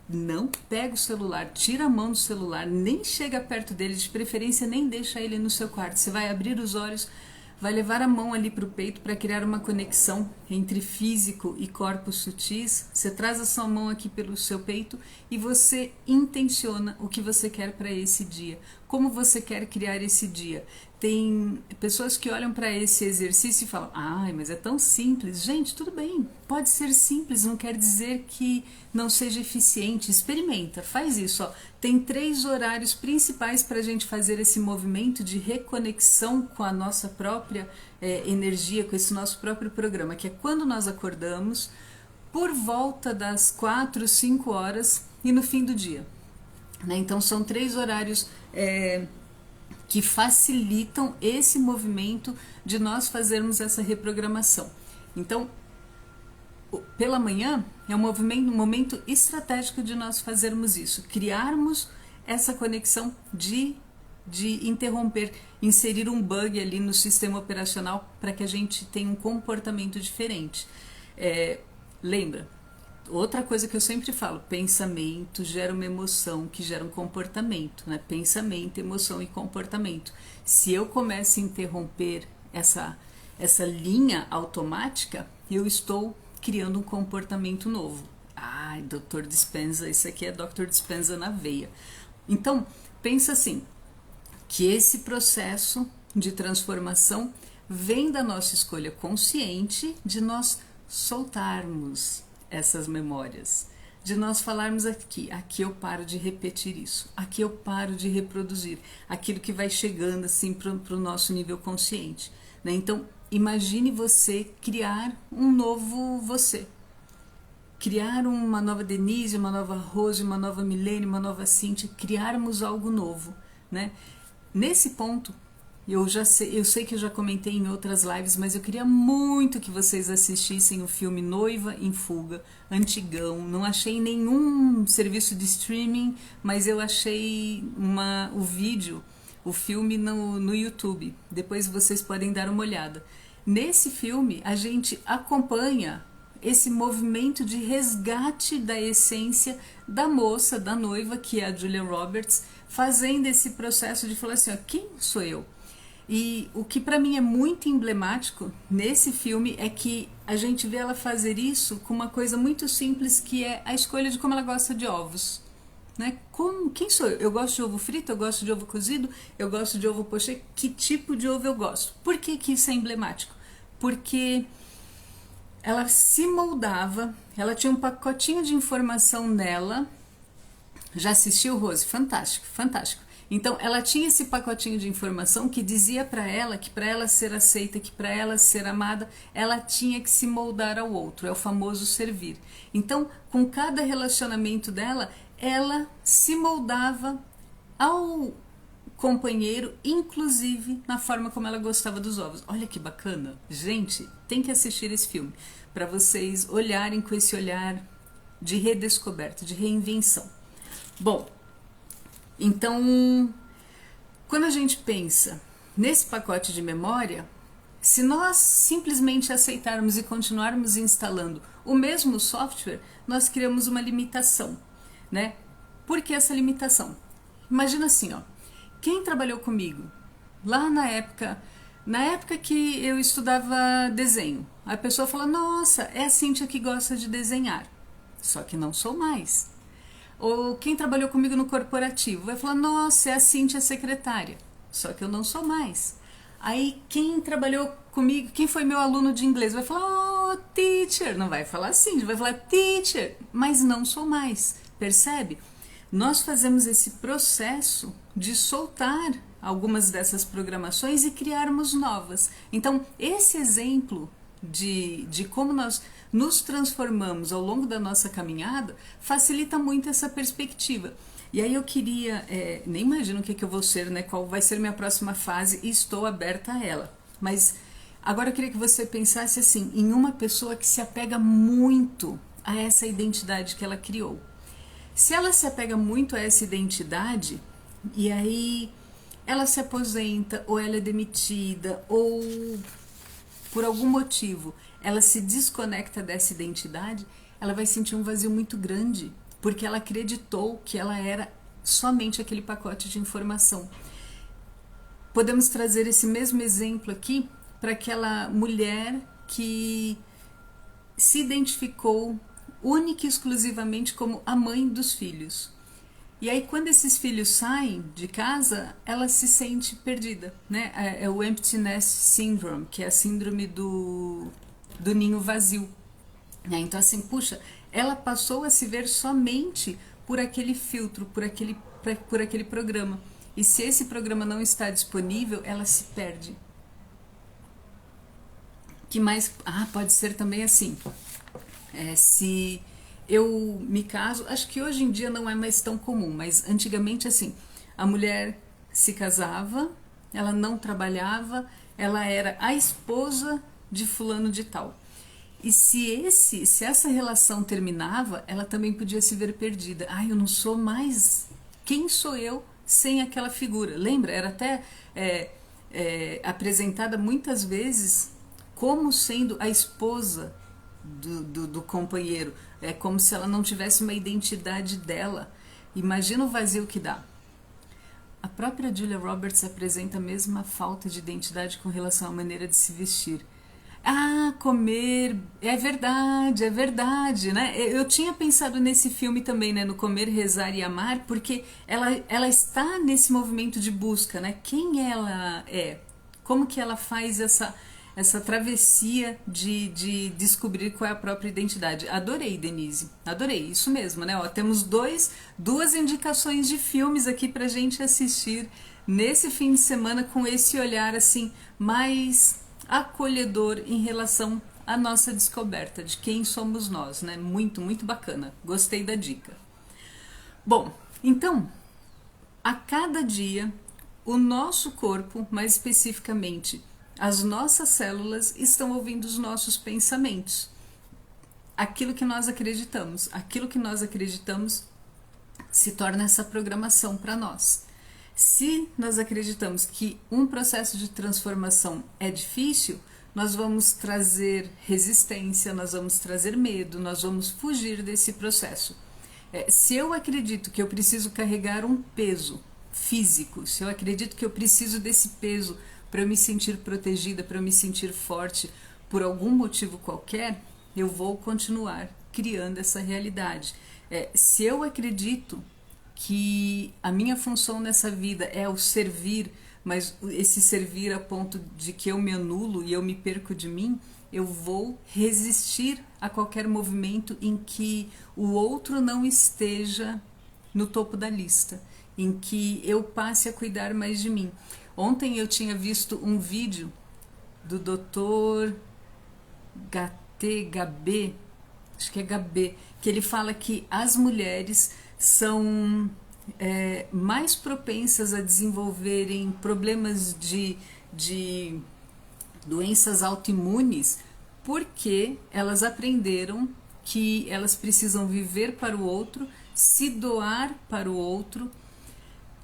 Speaker 1: não pega o celular, tira a mão do celular, nem chega perto dele, de preferência nem deixa ele no seu quarto. Você vai abrir os olhos, vai levar a mão ali para o peito para criar uma conexão entre físico e corpos sutis. Você traz a sua mão aqui pelo seu peito e você intenciona o que você quer para esse dia. Como você quer criar esse dia? Tem pessoas que olham para esse exercício e falam: ai, mas é tão simples. Gente, tudo bem, pode ser simples, não quer dizer que não seja eficiente. Experimenta, faz isso. Ó. Tem 3 horários principais para a gente fazer esse movimento de reconexão com a nossa própria energia, com esse nosso próprio programa, que é quando nós acordamos, por volta das 4, 5 horas e no fim do dia. Né? Então são 3 horários que facilitam esse movimento de nós fazermos essa reprogramação. Então, pela manhã é um momento estratégico de nós fazermos isso, criarmos essa conexão de interromper, inserir um bug ali no sistema operacional para que a gente tenha um comportamento diferente. Lembra? Outra coisa que eu sempre falo, pensamento gera uma emoção que gera um comportamento, né? Pensamento, emoção e comportamento. Se eu começo a interromper essa linha automática, eu estou criando um comportamento novo. Ai, Dr. Dispenza, isso aqui é Dr. Dispenza na veia. Então, pensa assim, que esse processo de transformação vem da nossa escolha consciente de nós soltarmos essas memórias, de nós falarmos aqui eu paro de repetir isso, aqui eu paro de reproduzir aquilo que vai chegando assim para o nosso nível consciente, né? Então imagine você criar um novo você, criar uma nova Denise, uma nova Rose, uma nova Milene, uma nova Cíntia, criarmos algo novo, né? Nesse ponto eu sei que eu já comentei em outras lives, mas eu queria muito que vocês assistissem o filme Noiva em Fuga, antigão. Não achei nenhum serviço de streaming, mas eu achei o filme no YouTube. Depois vocês podem dar uma olhada. Nesse filme, a gente acompanha esse movimento de resgate da essência da moça, da noiva, que é a Julia Roberts, fazendo esse processo de falar assim, ó, quem sou eu? E o que para mim é muito emblemático nesse filme é que a gente vê ela fazer isso com uma coisa muito simples, que é a escolha de como ela gosta de ovos. Né? Quem sou eu? Eu gosto de ovo frito, eu gosto de ovo cozido, eu gosto de ovo pochê. Que tipo de ovo eu gosto? Por que isso é emblemático? Porque ela se moldava, ela tinha um pacotinho de informação nela. Já assistiu, Rose? Fantástico, fantástico. Então, ela tinha esse pacotinho de informação que dizia para ela que para ela ser aceita, que para ela ser amada, ela tinha que se moldar ao outro, é o famoso servir. Então, com cada relacionamento dela, ela se moldava ao companheiro, inclusive na forma como ela gostava dos ovos. Olha que bacana. Gente, tem que assistir esse filme para vocês olharem com esse olhar de redescoberta, de reinvenção. Bom, então, quando a gente pensa nesse pacote de memória, se nós simplesmente aceitarmos e continuarmos instalando o mesmo software, nós criamos uma limitação, né? Por que essa limitação? Imagina assim, ó, quem trabalhou comigo lá na época que eu estudava desenho, a pessoa fala, nossa, é a Cíntia que gosta de desenhar, só que não sou mais. Ou quem trabalhou comigo no corporativo vai falar, nossa, é a Cíntia secretária, só que eu não sou mais. Aí quem trabalhou comigo, quem foi meu aluno de inglês, vai falar, oh, teacher, não vai falar assim, vai falar teacher, mas não sou mais, percebe? Nós fazemos esse processo de soltar algumas dessas programações e criarmos novas. Então, esse exemplo de como nós nos transformamos ao longo da nossa caminhada facilita muito essa perspectiva. E aí eu queria, nem imagino o que eu vou ser, né? Qual vai ser minha próxima fase, e estou aberta a ela. Mas agora eu queria que você pensasse assim, em uma pessoa que se apega muito a essa identidade que ela criou. Se ela se apega muito a essa identidade, e aí ela se aposenta, ou ela é demitida, ou por algum motivo ela se desconecta dessa identidade, ela vai sentir um vazio muito grande, porque ela acreditou que ela era somente aquele pacote de informação. Podemos trazer esse mesmo exemplo aqui para aquela mulher que se identificou única e exclusivamente como a mãe dos filhos. E aí quando esses filhos saem de casa, ela se sente perdida, né? É o Empty Nest Syndrome, que é a síndrome do ninho vazio. Então assim, puxa, ela passou a se ver somente por aquele filtro, por aquele programa. E se esse programa não está disponível, ela se perde. Que mais? Pode ser também assim. Se eu me caso, acho que hoje em dia não é mais tão comum, mas antigamente assim, a mulher se casava, ela não trabalhava, ela era a esposa de fulano de tal. E se essa relação terminava, ela também podia se ver perdida. Eu não sou mais. Quem sou eu sem aquela figura? Lembra? Era até apresentada muitas vezes como sendo a esposa do companheiro. É como se ela não tivesse uma identidade dela. Imagina o vazio que dá. A própria Julia Roberts apresenta a mesma falta de identidade com relação à maneira de se vestir. Comer, é verdade, né? Eu tinha pensado nesse filme também, né? No Comer, Rezar e Amar, porque ela está nesse movimento de busca, né? Quem ela é? Como que ela faz essa travessia de descobrir qual é a própria identidade. Adorei, Denise, adorei, isso mesmo, né? Temos duas indicações de filmes aqui pra gente assistir nesse fim de semana com esse olhar assim, mais acolhedor em relação à nossa descoberta de quem somos nós, né? Muito, muito bacana, gostei da dica. Bom, então, a cada dia, o nosso corpo, mais especificamente, as nossas células estão ouvindo os nossos pensamentos. Aquilo que nós acreditamos se torna essa programação para nós. Se nós acreditamos que um processo de transformação é difícil, nós vamos trazer resistência, nós vamos trazer medo, nós vamos fugir desse processo. Se eu acredito que eu preciso carregar um peso físico, se eu acredito que eu preciso desse peso para eu me sentir protegida, para eu me sentir forte por algum motivo qualquer, eu vou continuar criando essa realidade. Se eu acredito que a minha função nessa vida é o servir, mas esse servir a ponto de que eu me anulo e eu me perco de mim, eu vou resistir a qualquer movimento em que o outro não esteja no topo da lista, em que eu passe a cuidar mais de mim. Ontem eu tinha visto um vídeo do Dr. Gabé, acho que é Gabé, que ele fala que as mulheres são mais propensas a desenvolverem problemas de doenças autoimunes porque elas aprenderam que elas precisam viver para o outro, se doar para o outro,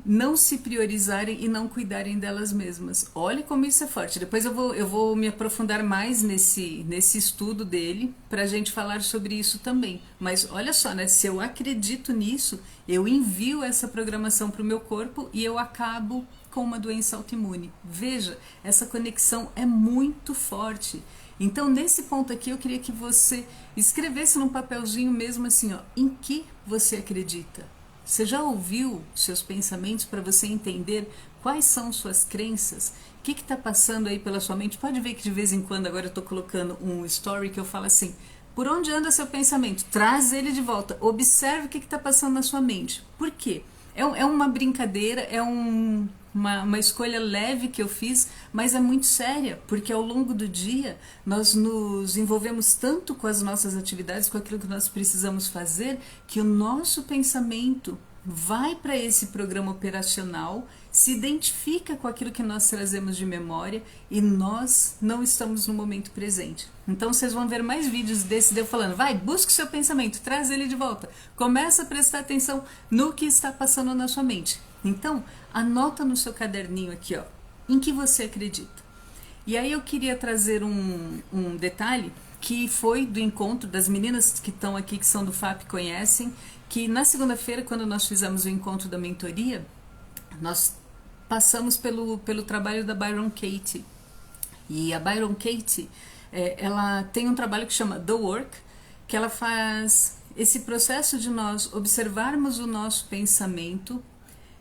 Speaker 1: não se priorizarem e não cuidarem delas mesmas. Olha como isso é forte. Depois eu vou me aprofundar mais nesse estudo dele para a gente falar sobre isso também. Mas olha só, né? Se eu acredito nisso, eu envio essa programação para o meu corpo e eu acabo com uma doença autoimune. Veja, essa conexão é muito forte. Então, nesse ponto aqui, eu queria que você escrevesse num papelzinho mesmo assim, em que você acredita? Você já ouviu seus pensamentos para você entender quais são suas crenças? O que está passando aí pela sua mente? Pode ver que de vez em quando agora eu estou colocando um story que eu falo assim: por onde anda seu pensamento? Traz ele de volta. Observe o que está passando na sua mente. Por quê? É uma brincadeira, uma escolha leve que eu fiz, mas é muito séria, porque ao longo do dia nós nos envolvemos tanto com as nossas atividades, com aquilo que nós precisamos fazer, que o nosso pensamento vai para esse programa operacional, se identifica com aquilo que nós trazemos de memória e nós não estamos no momento presente. Então vocês vão ver mais vídeos desse de eu falando: vai, busca o seu pensamento, traz ele de volta, começa a prestar atenção no que está passando na sua mente. Então anota no seu caderninho aqui, ó, em que você acredita. E aí eu queria trazer um detalhe que foi do encontro das meninas que estão aqui, que são do FAP, conhecem, que na segunda-feira, quando nós fizemos o encontro da mentoria, nós passamos pelo trabalho da Byron Katie. E a Byron Katie, ela tem um trabalho que chama The Work, que ela faz esse processo de nós observarmos o nosso pensamento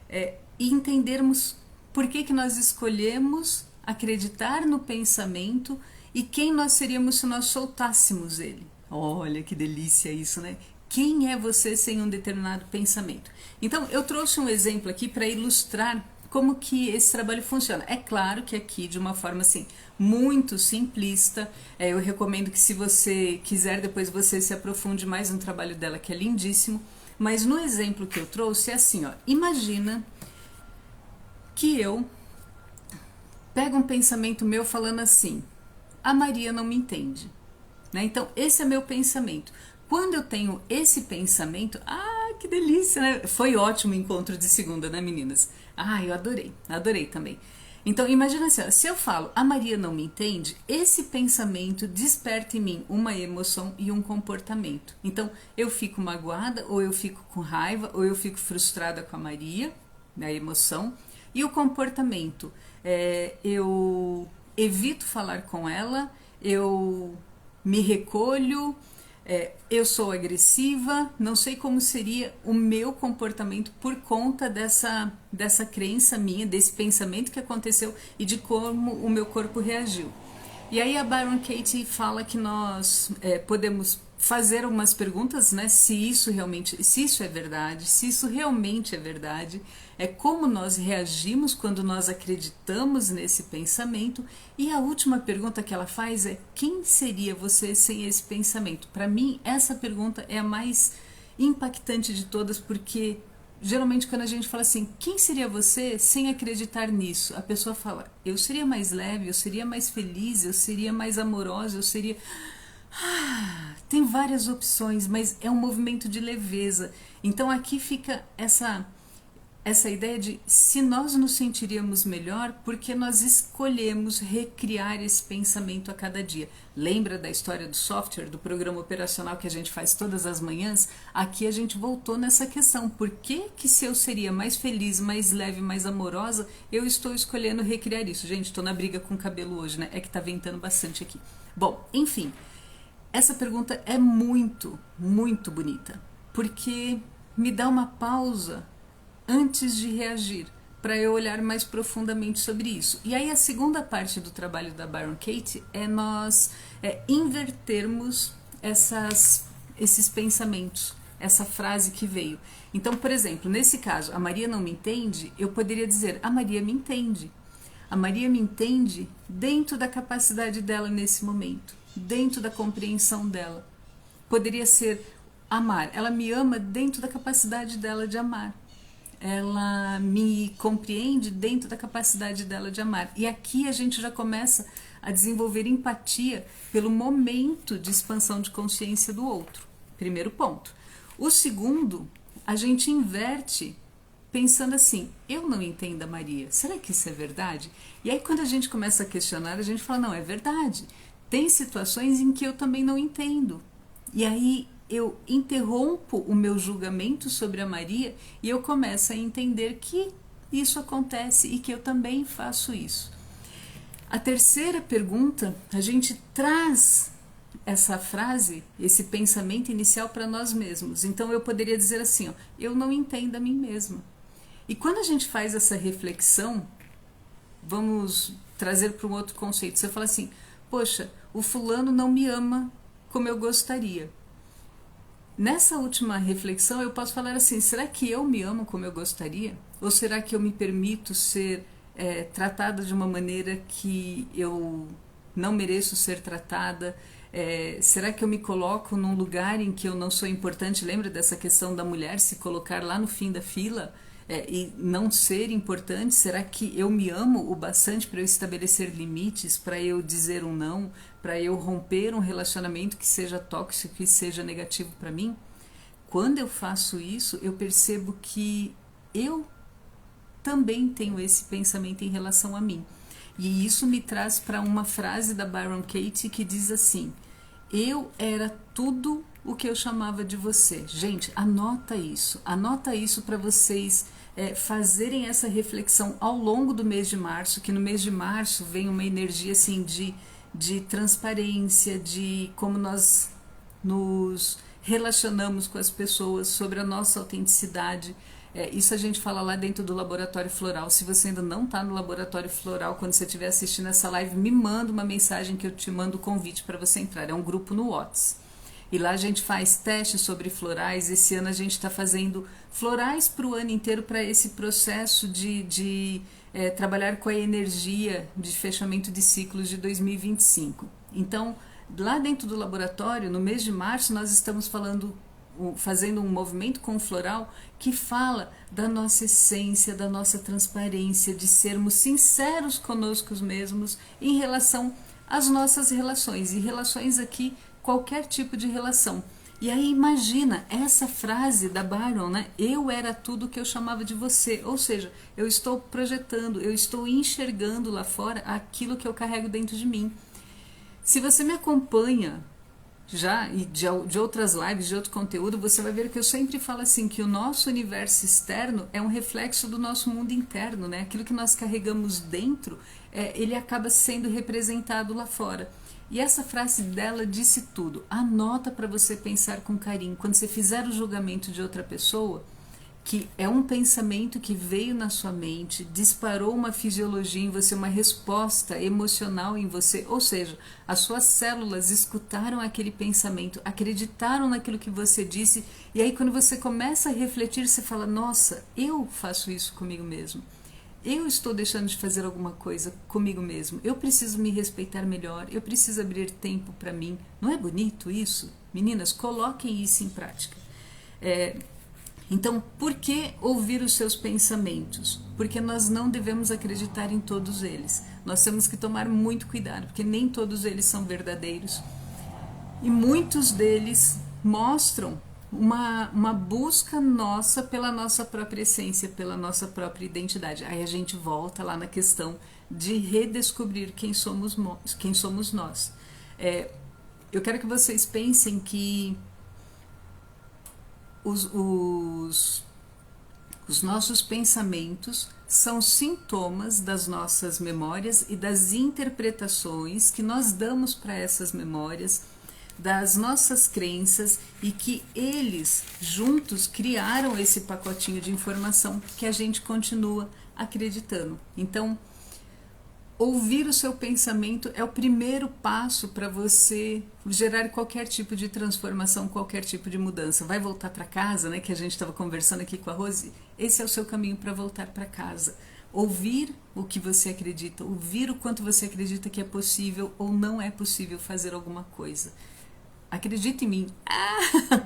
Speaker 1: e entendermos por que nós escolhemos acreditar no pensamento e quem nós seríamos se nós soltássemos ele. Olha que delícia isso, né? Quem é você sem um determinado pensamento? Então, eu trouxe um exemplo aqui para ilustrar como que esse trabalho funciona. É claro que aqui, de uma forma assim, muito simplista, eu recomendo que, se você quiser, depois você se aprofunde mais no trabalho dela, que é lindíssimo. Mas no exemplo que eu trouxe é assim, ó, imagina que eu pego um pensamento meu falando assim: a Maria não me entende. Né? Então, esse é meu pensamento. Quando eu tenho esse pensamento, que delícia, né? Foi ótimo o encontro de segunda, né, meninas? Eu adorei também. Então, imagina assim, ó, se eu falo, a Maria não me entende, esse pensamento desperta em mim uma emoção e um comportamento. Então, eu fico magoada, ou eu fico com raiva, ou eu fico frustrada com a Maria, a emoção, e o comportamento, eu evito falar com ela, eu me recolho, eu sou agressiva, não sei como seria o meu comportamento por conta dessa crença minha, desse pensamento que aconteceu e de como o meu corpo reagiu. E aí a Byron Katie fala que nós podemos fazer algumas perguntas, né, se isso é verdade, se isso realmente é verdade, como nós reagimos quando nós acreditamos nesse pensamento. E a última pergunta que ela faz é: quem seria você sem esse pensamento? Para mim, essa pergunta é a mais impactante de todas, porque geralmente quando a gente fala assim, quem seria você sem acreditar nisso? A pessoa fala: eu seria mais leve, eu seria mais feliz, eu seria mais amorosa, eu seria... tem várias opções, mas é um movimento de leveza. Então aqui fica essa ideia de se nós nos sentiríamos melhor porque nós escolhemos recriar esse pensamento a cada dia. Lembra da história do software, do programa operacional que a gente faz todas as manhãs? Aqui a gente voltou nessa questão. Por que se eu seria mais feliz, mais leve, mais amorosa, eu estou escolhendo recriar isso? Gente, estou na briga com o cabelo hoje, né? É que tá ventando bastante aqui. Bom, enfim, essa pergunta é muito, muito bonita, porque me dá uma pausa antes de reagir, para eu olhar mais profundamente sobre isso. E aí a segunda parte do trabalho da Byron Katie é nós invertermos esses pensamentos, essa frase que veio. Então, por exemplo, nesse caso, a Maria não me entende, eu poderia dizer: a Maria me entende. A Maria me entende dentro da capacidade dela nesse momento, dentro da compreensão dela. Poderia ser amar. Ela me ama dentro da capacidade dela de amar. Ela me compreende dentro da capacidade dela de amar. E aqui a gente já começa a desenvolver empatia pelo momento de expansão de consciência do outro. Primeiro ponto. O segundo, a gente inverte pensando assim: eu não entendo a Maria, será que isso é verdade? E aí quando a gente começa a questionar, a gente fala: não, é verdade. Tem situações em que eu também não entendo. E aí eu interrompo o meu julgamento sobre a Maria e eu começo a entender que isso acontece e que eu também faço isso. A terceira pergunta, a gente traz essa frase, esse pensamento inicial para nós mesmos. Então eu poderia dizer assim, ó, eu não entendo a mim mesma. E quando a gente faz essa reflexão, vamos trazer para um outro conceito. Você fala assim, poxa, o fulano não me ama como eu gostaria. Nessa última reflexão eu posso falar assim, será que eu me amo como eu gostaria? Ou será que eu me permito ser tratada de uma maneira que eu não mereço ser tratada? Será que eu me coloco num lugar em que eu não sou importante? Lembra dessa questão da mulher se colocar lá no fim da fila e não ser importante? Será que eu me amo o bastante para eu estabelecer limites, para eu dizer um não, para eu romper um relacionamento que seja tóxico e seja negativo para mim? Quando eu faço isso, eu percebo que eu também tenho esse pensamento em relação a mim. E isso me traz para uma frase da Byron Katie que diz assim, eu era tudo o que eu chamava de você. Gente, anota isso para vocês fazerem essa reflexão ao longo do mês de março, que no mês de março vem uma energia assim de transparência, de como nós nos relacionamos com as pessoas, sobre a nossa autenticidade. Isso a gente fala lá dentro do Laboratório Floral. Se você ainda não está no Laboratório Floral, quando você estiver assistindo essa live, me manda uma mensagem que eu te mando o convite para você entrar. É um grupo no WhatsApp. E lá a gente faz testes sobre florais. Esse ano a gente está fazendo florais para o ano inteiro, para esse processo de trabalhar com a energia de fechamento de ciclos de 2025. Então, lá dentro do laboratório, no mês de março, nós estamos fazendo um movimento com o floral que fala da nossa essência, da nossa transparência, de sermos sinceros conosco mesmos em relação às nossas relações. E relações aqui, qualquer tipo de relação. E aí imagina essa frase da Byron, né? Eu era tudo o que eu chamava de você. Ou seja, eu estou projetando, eu estou enxergando lá fora aquilo que eu carrego dentro de mim. Se você me acompanha já e de outras lives, de outro conteúdo, você vai ver que eu sempre falo assim, que o nosso universo externo é um reflexo do nosso mundo interno, né? Aquilo que nós carregamos dentro, ele acaba sendo representado lá fora. E essa frase dela disse tudo. Anota para você pensar com carinho. Quando você fizer o julgamento de outra pessoa, que é um pensamento que veio na sua mente, disparou uma fisiologia em você, uma resposta emocional em você, ou seja, as suas células escutaram aquele pensamento, acreditaram naquilo que você disse, e aí quando você começa a refletir, você fala, nossa, eu faço isso comigo mesmo. Eu estou deixando de fazer alguma coisa comigo mesmo. Eu preciso me respeitar melhor. Eu preciso abrir tempo para mim. Não é bonito isso? Meninas, coloquem isso em prática. Então, por que ouvir os seus pensamentos? Porque nós não devemos acreditar em todos eles. Nós temos que tomar muito cuidado, porque nem todos eles são verdadeiros. E muitos deles mostram uma busca nossa pela nossa própria essência, pela nossa própria identidade. Aí a gente volta lá na questão de redescobrir quem somos nós. Eu quero que vocês pensem que os nossos pensamentos são sintomas das nossas memórias e das interpretações que nós damos para essas memórias, das nossas crenças, e que eles juntos criaram esse pacotinho de informação que a gente continua acreditando. Então, ouvir o seu pensamento é o primeiro passo para você gerar qualquer tipo de transformação, qualquer tipo de mudança. Vai voltar para casa, né? Que a gente estava conversando aqui com a Rose. Esse é o seu caminho para voltar para casa. Ouvir o que você acredita, ouvir o quanto você acredita que é possível ou não é possível fazer alguma coisa. Acredita em mim.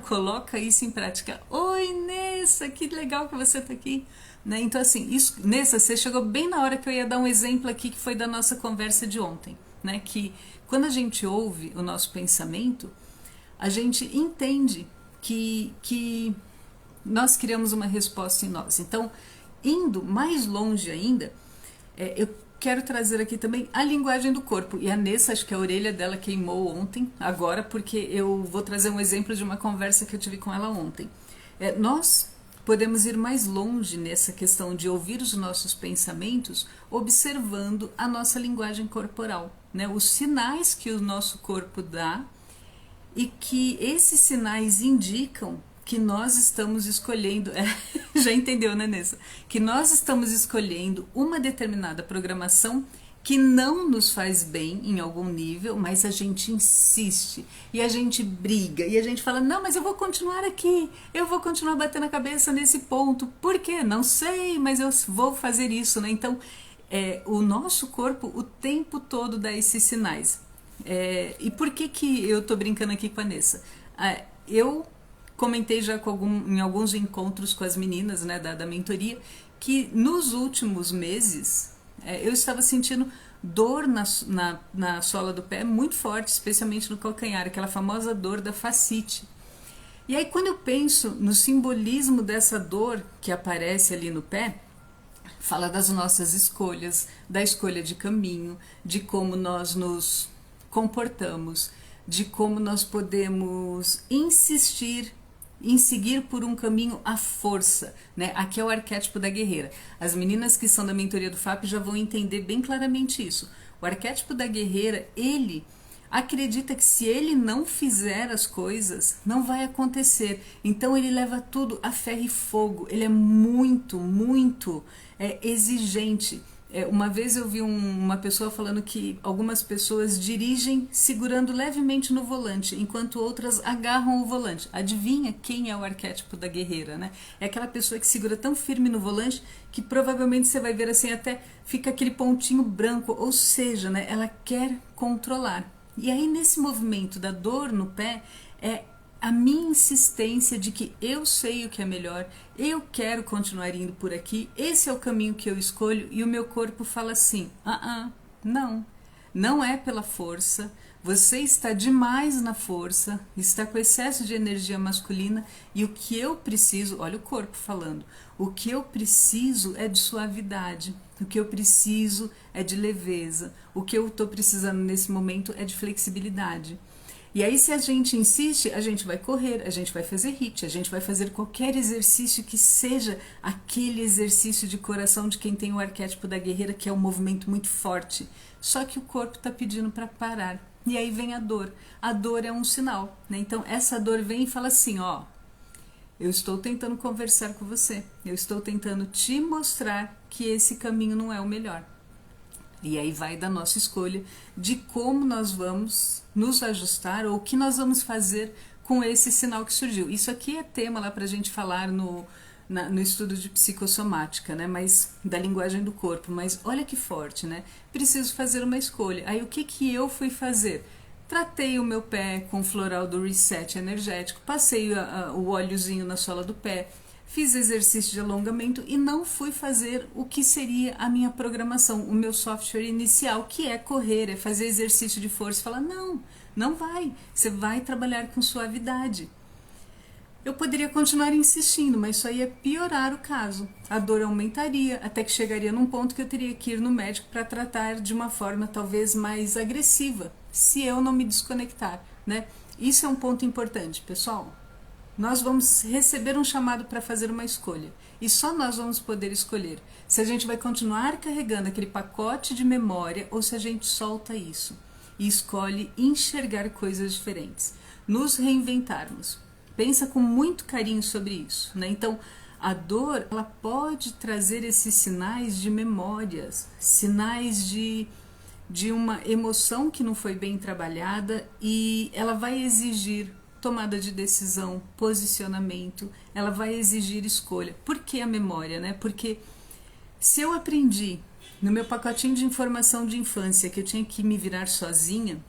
Speaker 1: Coloca isso em prática. Oi, Nessa, que legal que você está aqui. Né? Então, assim, Nessa, você chegou bem na hora que eu ia dar um exemplo aqui que foi da nossa conversa de ontem. Né? Que quando a gente ouve o nosso pensamento, a gente entende que nós criamos uma resposta em nós. Então, indo mais longe ainda, eu quero trazer aqui também a linguagem do corpo. E a Nessa, acho que a orelha dela queimou ontem, agora, porque eu vou trazer um exemplo de uma conversa que eu tive com ela ontem. Nós podemos ir mais longe nessa questão de ouvir os nossos pensamentos, observando a nossa linguagem corporal, né? Os sinais que o nosso corpo dá e que esses sinais indicam que nós estamos escolhendo, já entendeu, né, Nessa? Que nós estamos escolhendo uma determinada programação que não nos faz bem em algum nível, mas a gente insiste, e a gente briga, e a gente fala, não, mas eu vou continuar aqui, eu vou continuar batendo a cabeça nesse ponto, por quê? Não sei, mas eu vou fazer isso, né? Então, o nosso corpo o tempo todo dá esses sinais. E por que eu tô brincando aqui com a Nessa? Eu comentei já em alguns encontros com as meninas, né, da mentoria, que nos últimos meses eu estava sentindo dor na sola do pé muito forte, especialmente no calcanhar, aquela famosa dor da fascite. E aí quando eu penso no simbolismo dessa dor que aparece ali no pé, fala das nossas escolhas, da escolha de caminho, de como nós nos comportamos, de como nós podemos insistir em seguir por um caminho à força, né? Aqui é o arquétipo da guerreira. As meninas que são da mentoria do FAP já vão entender bem claramente isso. O arquétipo da guerreira, ele acredita que se ele não fizer as coisas, não vai acontecer. Então ele leva tudo a ferro e fogo. Ele é muito, muito exigente. Uma vez eu vi uma pessoa falando que algumas pessoas dirigem segurando levemente no volante, enquanto outras agarram o volante. Adivinha quem é o arquétipo da guerreira, né? É aquela pessoa que segura tão firme no volante que provavelmente você vai ver assim, até fica aquele pontinho branco, ou seja, né, ela quer controlar. E aí nesse movimento da dor no pé, a minha insistência de que eu sei o que é melhor, eu quero continuar indo por aqui, esse é o caminho que eu escolho, e o meu corpo fala assim, não é pela força, você está demais na força, está com excesso de energia masculina, e o que eu preciso, olha o corpo falando, o que eu preciso é de suavidade, o que eu preciso é de leveza, o que eu estou precisando nesse momento é de flexibilidade. E aí se a gente insiste, a gente vai correr, a gente vai fazer HIIT, a gente vai fazer qualquer exercício que seja aquele exercício de coração de quem tem o arquétipo da guerreira, que é um movimento muito forte. Só que o corpo está pedindo para parar. E aí vem a dor. A dor é um sinal, né? Então essa dor vem e fala assim, eu estou tentando conversar com você, eu estou tentando te mostrar que esse caminho não é o melhor. E aí vai da nossa escolha de como nós vamos nos ajustar ou o que nós vamos fazer com esse sinal que surgiu. Isso aqui é tema lá para a gente falar no estudo de psicossomática, né? Mas da linguagem do corpo. Mas olha que forte, né? Preciso fazer uma escolha. Aí o que eu fui fazer? Tratei o meu pé com o floral do reset energético, passei o óleozinho na sola do pé, fiz exercício de alongamento e não fui fazer o que seria a minha programação, o meu software inicial, que é correr, é fazer exercício de força. Falar, não vai, você vai trabalhar com suavidade. Eu poderia continuar insistindo, mas isso aí ia piorar o caso. A dor aumentaria, até que chegaria num ponto que eu teria que ir no médico para tratar de uma forma talvez mais agressiva, se eu não me desconectar, né? Isso é um ponto importante, pessoal. Nós vamos receber um chamado para fazer uma escolha e só nós vamos poder escolher se a gente vai continuar carregando aquele pacote de memória ou se a gente solta isso e escolhe enxergar coisas diferentes, nos reinventarmos. Pensa com muito carinho sobre isso, né? Então, a dor, ela pode trazer esses sinais de memórias, sinais de uma emoção que não foi bem trabalhada e ela vai exigir tomada de decisão, posicionamento, ela vai exigir escolha. Por que a memória, né? Porque se eu aprendi no meu pacotinho de informação de infância que eu tinha que me virar sozinha,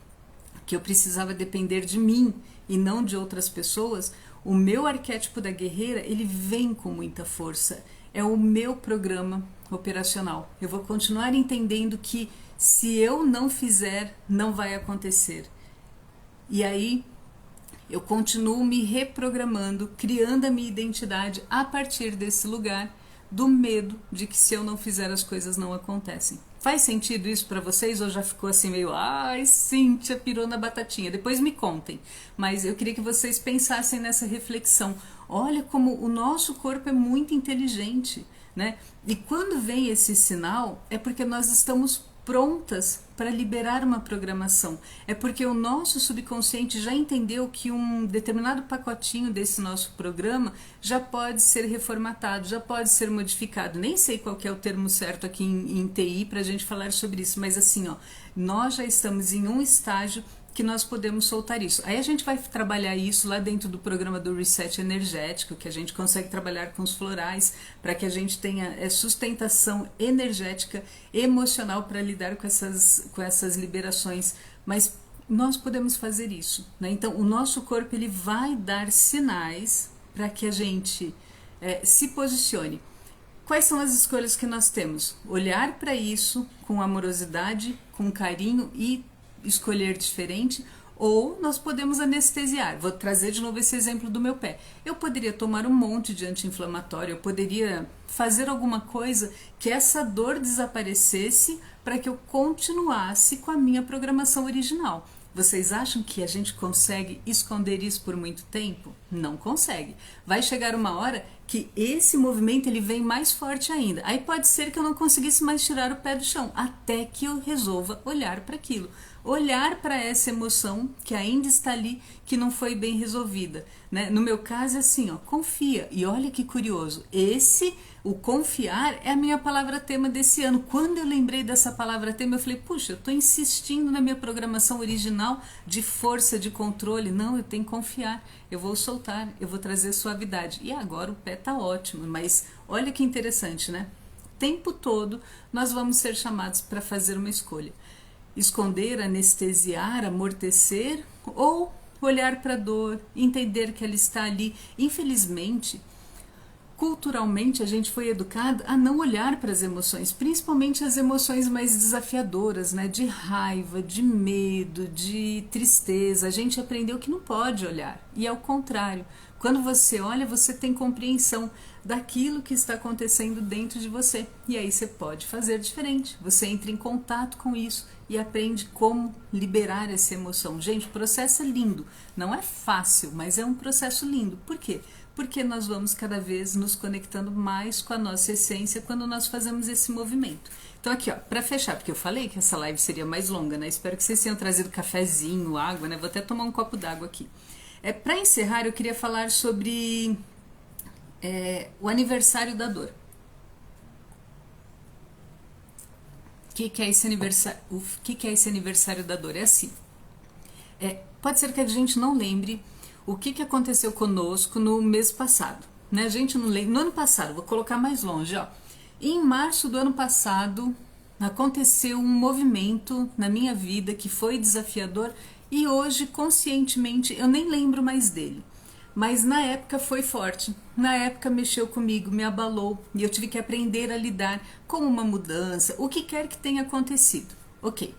Speaker 1: que eu precisava depender de mim e não de outras pessoas, o meu arquétipo da guerreira, ele vem com muita força. É o meu programa operacional. Eu vou continuar entendendo que se eu não fizer, não vai acontecer. E aí eu continuo me reprogramando, criando a minha identidade a partir desse lugar do medo de que se eu não fizer as coisas não acontecem. Faz sentido isso para vocês ou já ficou assim meio, ai, Cíntia, pirou na batatinha? Depois me contem. Mas eu queria que vocês pensassem nessa reflexão. Olha como o nosso corpo é muito inteligente, né? E quando vem esse sinal é porque nós estamos prontas para liberar uma programação. É porque o nosso subconsciente já entendeu que um determinado pacotinho desse nosso programa já pode ser reformatado, já pode ser modificado. Nem sei qual que é o termo certo aqui em TI para a gente falar sobre isso, mas assim, ó, nós já estamos em um estágio que nós podemos soltar isso. Aí a gente vai trabalhar isso lá dentro do programa do Reset Energético, que a gente consegue trabalhar com os florais, para que a gente tenha sustentação energética, emocional para lidar com essas liberações. Mas nós podemos fazer isso, né? Então o nosso corpo ele vai dar sinais para que a gente se posicione. Quais são as escolhas que nós temos? Olhar para isso com amorosidade, com carinho e escolher diferente, ou nós podemos anestesiar. Vou trazer de novo esse exemplo do meu pé. Eu poderia tomar um monte de anti-inflamatório, eu poderia fazer alguma coisa que essa dor desaparecesse para que eu continuasse com a minha programação original. Vocês acham que a gente consegue esconder isso por muito tempo? Não consegue. Vai chegar uma hora que esse movimento ele vem mais forte ainda. Aí pode ser que eu não conseguisse mais tirar o pé do chão, até que eu resolva olhar para aquilo. Olhar para essa emoção que ainda está ali, que não foi bem resolvida, né? No meu caso é assim, ó, confia. E olha que curioso, o confiar é a minha palavra tema desse ano. Quando eu lembrei dessa palavra tema, eu falei, puxa, eu estou insistindo na minha programação original de força, de controle. Não, eu tenho que confiar, eu vou soltar, eu vou trazer suavidade. E agora o pé tá ótimo, mas olha que interessante, né? O tempo todo nós vamos ser chamados para fazer uma escolha. Esconder, anestesiar, amortecer ou olhar para a dor, entender que ela está ali. Infelizmente, culturalmente a gente foi educado a não olhar para as emoções, principalmente as emoções mais desafiadoras, né? De raiva, de medo, de tristeza. A gente aprendeu que não pode olhar. E ao contrário, quando você olha, você tem compreensão daquilo que está acontecendo dentro de você. E aí você pode fazer diferente. Você entra em contato com isso e aprende como liberar essa emoção. Gente, o processo é lindo. Não é fácil, mas é um processo lindo. Por quê? Porque nós vamos cada vez nos conectando mais com a nossa essência quando nós fazemos esse movimento. Então aqui, ó, para fechar, porque eu falei que essa live seria mais longa, né? Espero que vocês tenham trazido cafezinho, água, né? Vou até tomar um copo d'água aqui. Para encerrar, eu queria falar sobre o aniversário da dor. O que é esse aniversário? O que é esse aniversário da dor? É assim. Pode ser que a gente não lembre o que aconteceu conosco no mês passado, né? A gente não lembra. No ano passado, vou colocar mais longe, ó. Em março do ano passado, aconteceu um movimento na minha vida que foi desafiador e hoje, conscientemente, eu nem lembro mais dele. Mas na época foi forte, na época mexeu comigo, me abalou e eu tive que aprender a lidar com uma mudança, o que quer que tenha acontecido. Ok,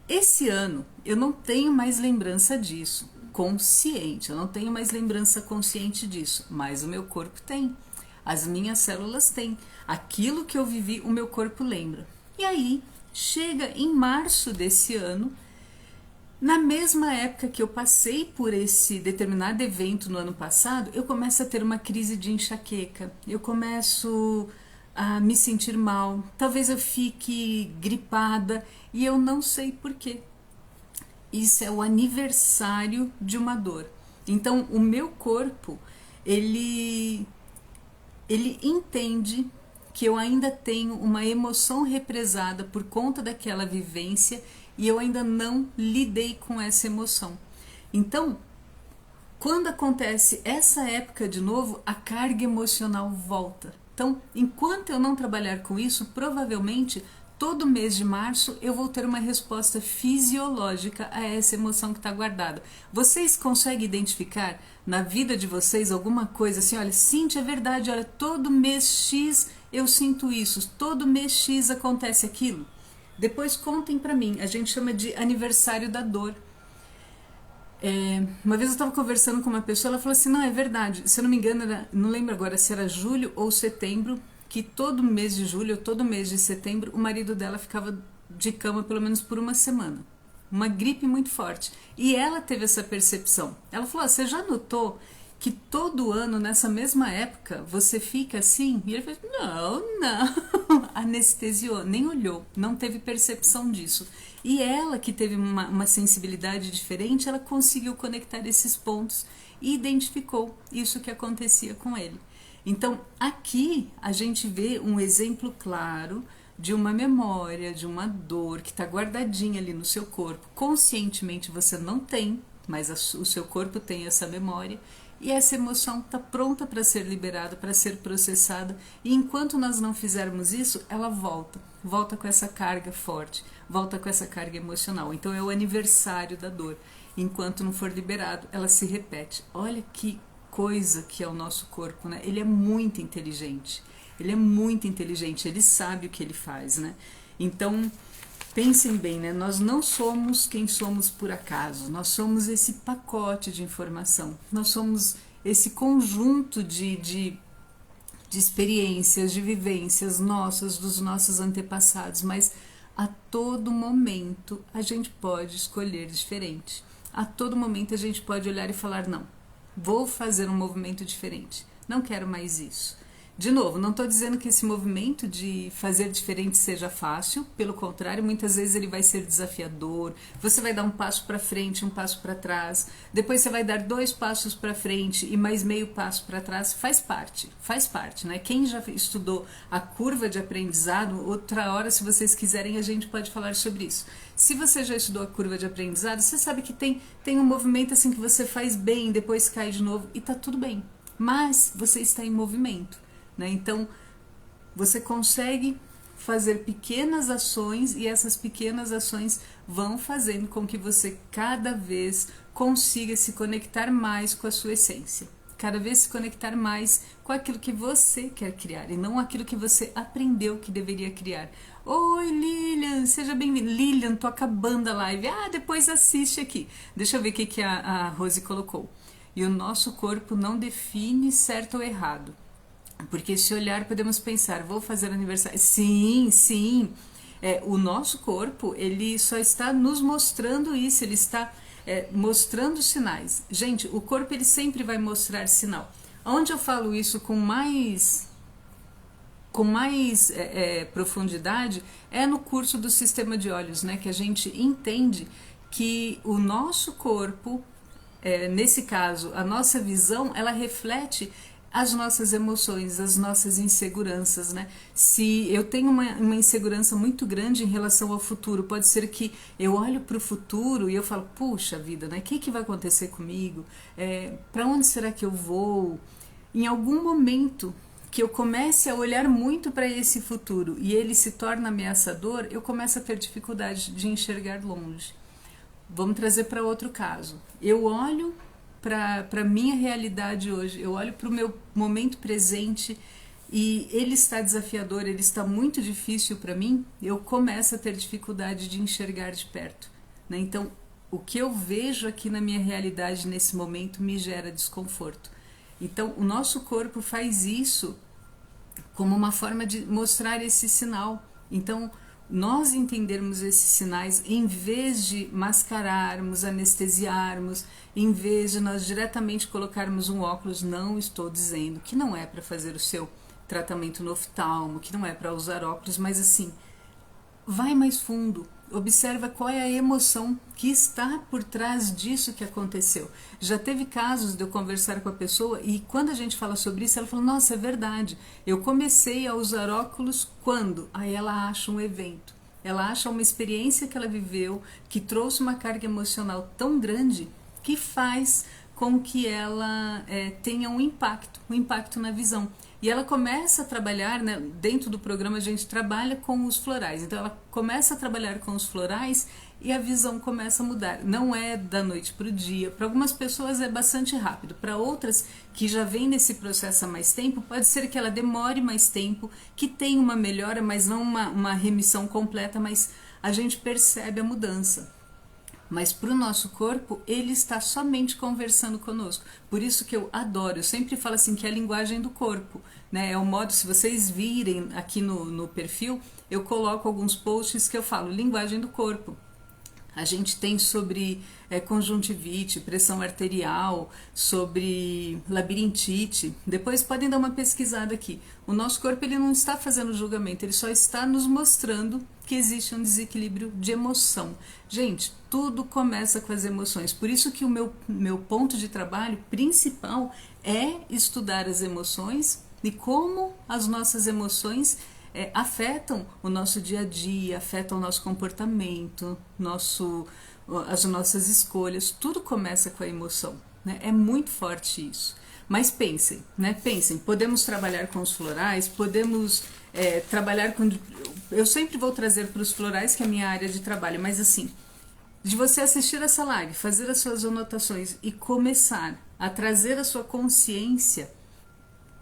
Speaker 1: esse ano eu não tenho mais lembrança disso, consciente, eu não tenho mais lembrança consciente disso, mas o meu corpo tem, as minhas células têm, aquilo que eu vivi o meu corpo lembra. E aí, chega em março desse ano, na mesma época que eu passei por esse determinado evento no ano passado, eu começo a ter uma crise de enxaqueca, eu começo a me sentir mal, talvez eu fique gripada e eu não sei porquê. Isso é o aniversário de uma dor. Então o meu corpo, ele entende que eu ainda tenho uma emoção represada por conta daquela vivência e eu ainda não lidei com essa emoção. Então, quando acontece essa época de novo, a carga emocional volta. Então, enquanto eu não trabalhar com isso, provavelmente todo mês de março eu vou ter uma resposta fisiológica a essa emoção que está guardada. Vocês conseguem identificar na vida de vocês alguma coisa assim, olha, Cíntia, é verdade, olha, todo mês X eu sinto isso, todo mês X acontece aquilo? Depois contem pra mim, a gente chama de aniversário da dor. Uma vez eu estava conversando com uma pessoa, ela falou assim, não, é verdade, se eu não me engano, não lembro agora se era julho ou setembro, que todo mês de julho ou todo mês de setembro, o marido dela ficava de cama pelo menos por uma semana. Uma gripe muito forte. E ela teve essa percepção. Ela falou, você já notou que todo ano, nessa mesma época, você fica assim? E ele fez, não, anestesiou, nem olhou, não teve percepção disso. E ela, que teve uma sensibilidade diferente, ela conseguiu conectar esses pontos e identificou isso que acontecia com ele. Então, aqui a gente vê um exemplo claro de uma memória, de uma dor que está guardadinha ali no seu corpo. Conscientemente você não tem, mas o seu corpo tem essa memória e essa emoção está pronta para ser liberada, para ser processada, e enquanto nós não fizermos isso, ela volta com essa carga forte, volta com essa carga emocional. Então é o aniversário da dor. Enquanto não for liberado, ela se repete. Olha que coisa que é o nosso corpo, né? Ele é muito inteligente. Ele é muito inteligente, ele sabe o que ele faz, né? Então, pensem bem, né? Nós não somos quem somos por acaso, nós somos esse pacote de informação, nós somos esse conjunto de experiências, de vivências nossas, dos nossos antepassados, mas a todo momento a gente pode escolher diferente. A todo momento a gente pode olhar e falar, não, vou fazer um movimento diferente, não quero mais isso. De novo, não estou dizendo que esse movimento de fazer diferente seja fácil, pelo contrário, muitas vezes ele vai ser desafiador, você vai dar um passo para frente, um passo para trás, depois você vai dar 2 passos para frente e mais meio passo para trás, faz parte, né? Quem já estudou a curva de aprendizado, outra hora, se vocês quiserem, a gente pode falar sobre isso. Se você já estudou a curva de aprendizado, você sabe que tem um movimento assim que você faz bem, depois cai de novo e tá tudo bem, mas você está em movimento. Né? Então, você consegue fazer pequenas ações e essas pequenas ações vão fazendo com que você cada vez consiga se conectar mais com a sua essência. Cada vez se conectar mais com aquilo que você quer criar e não aquilo que você aprendeu que deveria criar. Oi, Lilian, seja bem-vinda. Lilian, tô acabando a live. Depois assiste aqui. Deixa eu ver o que a Rose colocou. E o nosso corpo não define certo ou errado. Porque se olhar podemos pensar, vou fazer aniversário. Sim. O nosso corpo, ele só está nos mostrando isso, ele está mostrando sinais. Gente, o corpo ele sempre vai mostrar sinal. Onde eu falo isso com mais profundidade é no curso do sistema de olhos, né? Que a gente entende que o nosso corpo, nesse caso, a nossa visão, ela reflete as nossas emoções, as nossas inseguranças, né? Se eu tenho uma insegurança muito grande em relação ao futuro, pode ser que eu olho para o futuro e eu falo, puxa vida, né? O que vai acontecer comigo? Para onde será que eu vou? Em algum momento que eu comece a olhar muito para esse futuro e ele se torna ameaçador, eu começo a ter dificuldade de enxergar longe. Vamos trazer para outro caso. Eu olho para a minha realidade hoje, eu olho para o meu momento presente e ele está desafiador, ele está muito difícil para mim, eu começo a ter dificuldade de enxergar de perto, né? Então, o que eu vejo aqui na minha realidade nesse momento me gera desconforto. Então, o nosso corpo faz isso como uma forma de mostrar esse sinal. Então, nós entendermos esses sinais, em vez de mascararmos, anestesiarmos, em vez de nós diretamente colocarmos um óculos, não estou dizendo que não é para fazer o seu tratamento no oftalmo, que não é para usar óculos, mas assim, vai mais fundo, observa qual é a emoção que está por trás disso que aconteceu. Já teve casos de eu conversar com a pessoa e quando a gente fala sobre isso, ela fala, nossa, é verdade, eu comecei a usar óculos quando? Aí ela acha um evento, ela acha uma experiência que ela viveu, que trouxe uma carga emocional tão grande, que faz com que ela tenha um impacto na visão. E ela começa a trabalhar, né, dentro do programa a gente trabalha com os florais, então ela começa a trabalhar com os florais e a visão começa a mudar. Não é da noite para o dia, para algumas pessoas é bastante rápido, para outras que já vêm nesse processo há mais tempo, pode ser que ela demore mais tempo, que tenha uma melhora, mas não uma remissão completa, mas a gente percebe a mudança. Mas para o nosso corpo, ele está somente conversando conosco. Por isso que eu adoro, eu sempre falo assim que é a linguagem do corpo, né? É o modo, se vocês virem aqui no perfil, eu coloco alguns posts que eu falo linguagem do corpo. A gente tem sobre conjuntivite, pressão arterial, sobre labirintite. Depois podem dar uma pesquisada aqui. O nosso corpo ele não está fazendo julgamento, ele só está nos mostrando que existe um desequilíbrio de emoção. Gente, tudo começa com as emoções. Por isso que o meu ponto de trabalho principal é estudar as emoções e como as nossas emoções afetam o nosso dia a dia, afetam o nosso comportamento, as nossas escolhas. Tudo começa com a emoção, né? É muito forte isso. Mas pensem, né? Pensem, podemos trabalhar com os florais, podemos trabalhar com... Eu sempre vou trazer para os florais, que é a minha área de trabalho, mas assim, de você assistir essa live, fazer as suas anotações e começar a trazer a sua consciência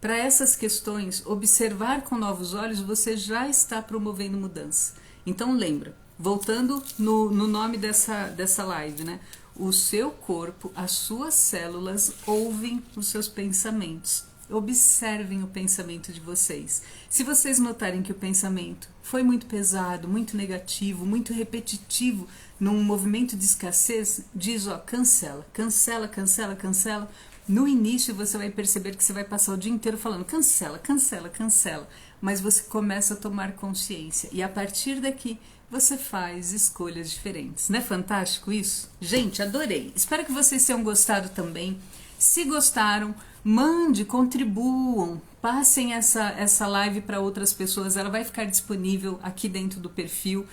Speaker 1: para essas questões, observar com novos olhos, você já está promovendo mudança. Então lembra, voltando no nome dessa live, né? O seu corpo, as suas células ouvem os seus pensamentos. Observem o pensamento de vocês. Se vocês notarem que o pensamento foi muito pesado, muito negativo, muito repetitivo, num movimento de escassez, diz, ó, cancela, cancela, cancela, cancela. No início você vai perceber que você vai passar o dia inteiro falando cancela, cancela, cancela, mas você começa a tomar consciência e a partir daqui você faz escolhas diferentes. Não é fantástico isso? Gente, adorei! Espero que vocês tenham gostado também. Se gostaram, mande, contribuam, passem essa live para outras pessoas, ela vai ficar disponível aqui dentro do perfil.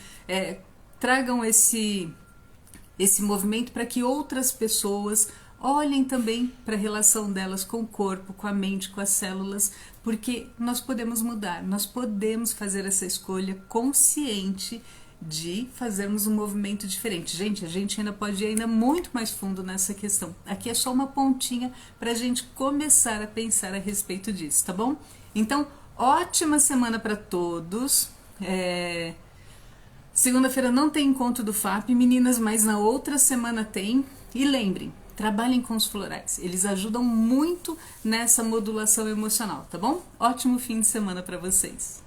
Speaker 1: Tragam esse movimento para que outras pessoas olhem também para a relação delas com o corpo, com a mente, com as células, porque nós podemos mudar, nós podemos fazer essa escolha consciente de fazermos um movimento diferente. Gente, a gente ainda pode ir ainda muito mais fundo nessa questão. Aqui é só uma pontinha para a gente começar a pensar a respeito disso, tá bom? Então, ótima semana para todos. Segunda-feira não tem encontro do FAP, meninas, mas na outra semana tem. E lembrem, trabalhem com os florais, eles ajudam muito nessa modulação emocional, tá bom? Ótimo fim de semana para vocês!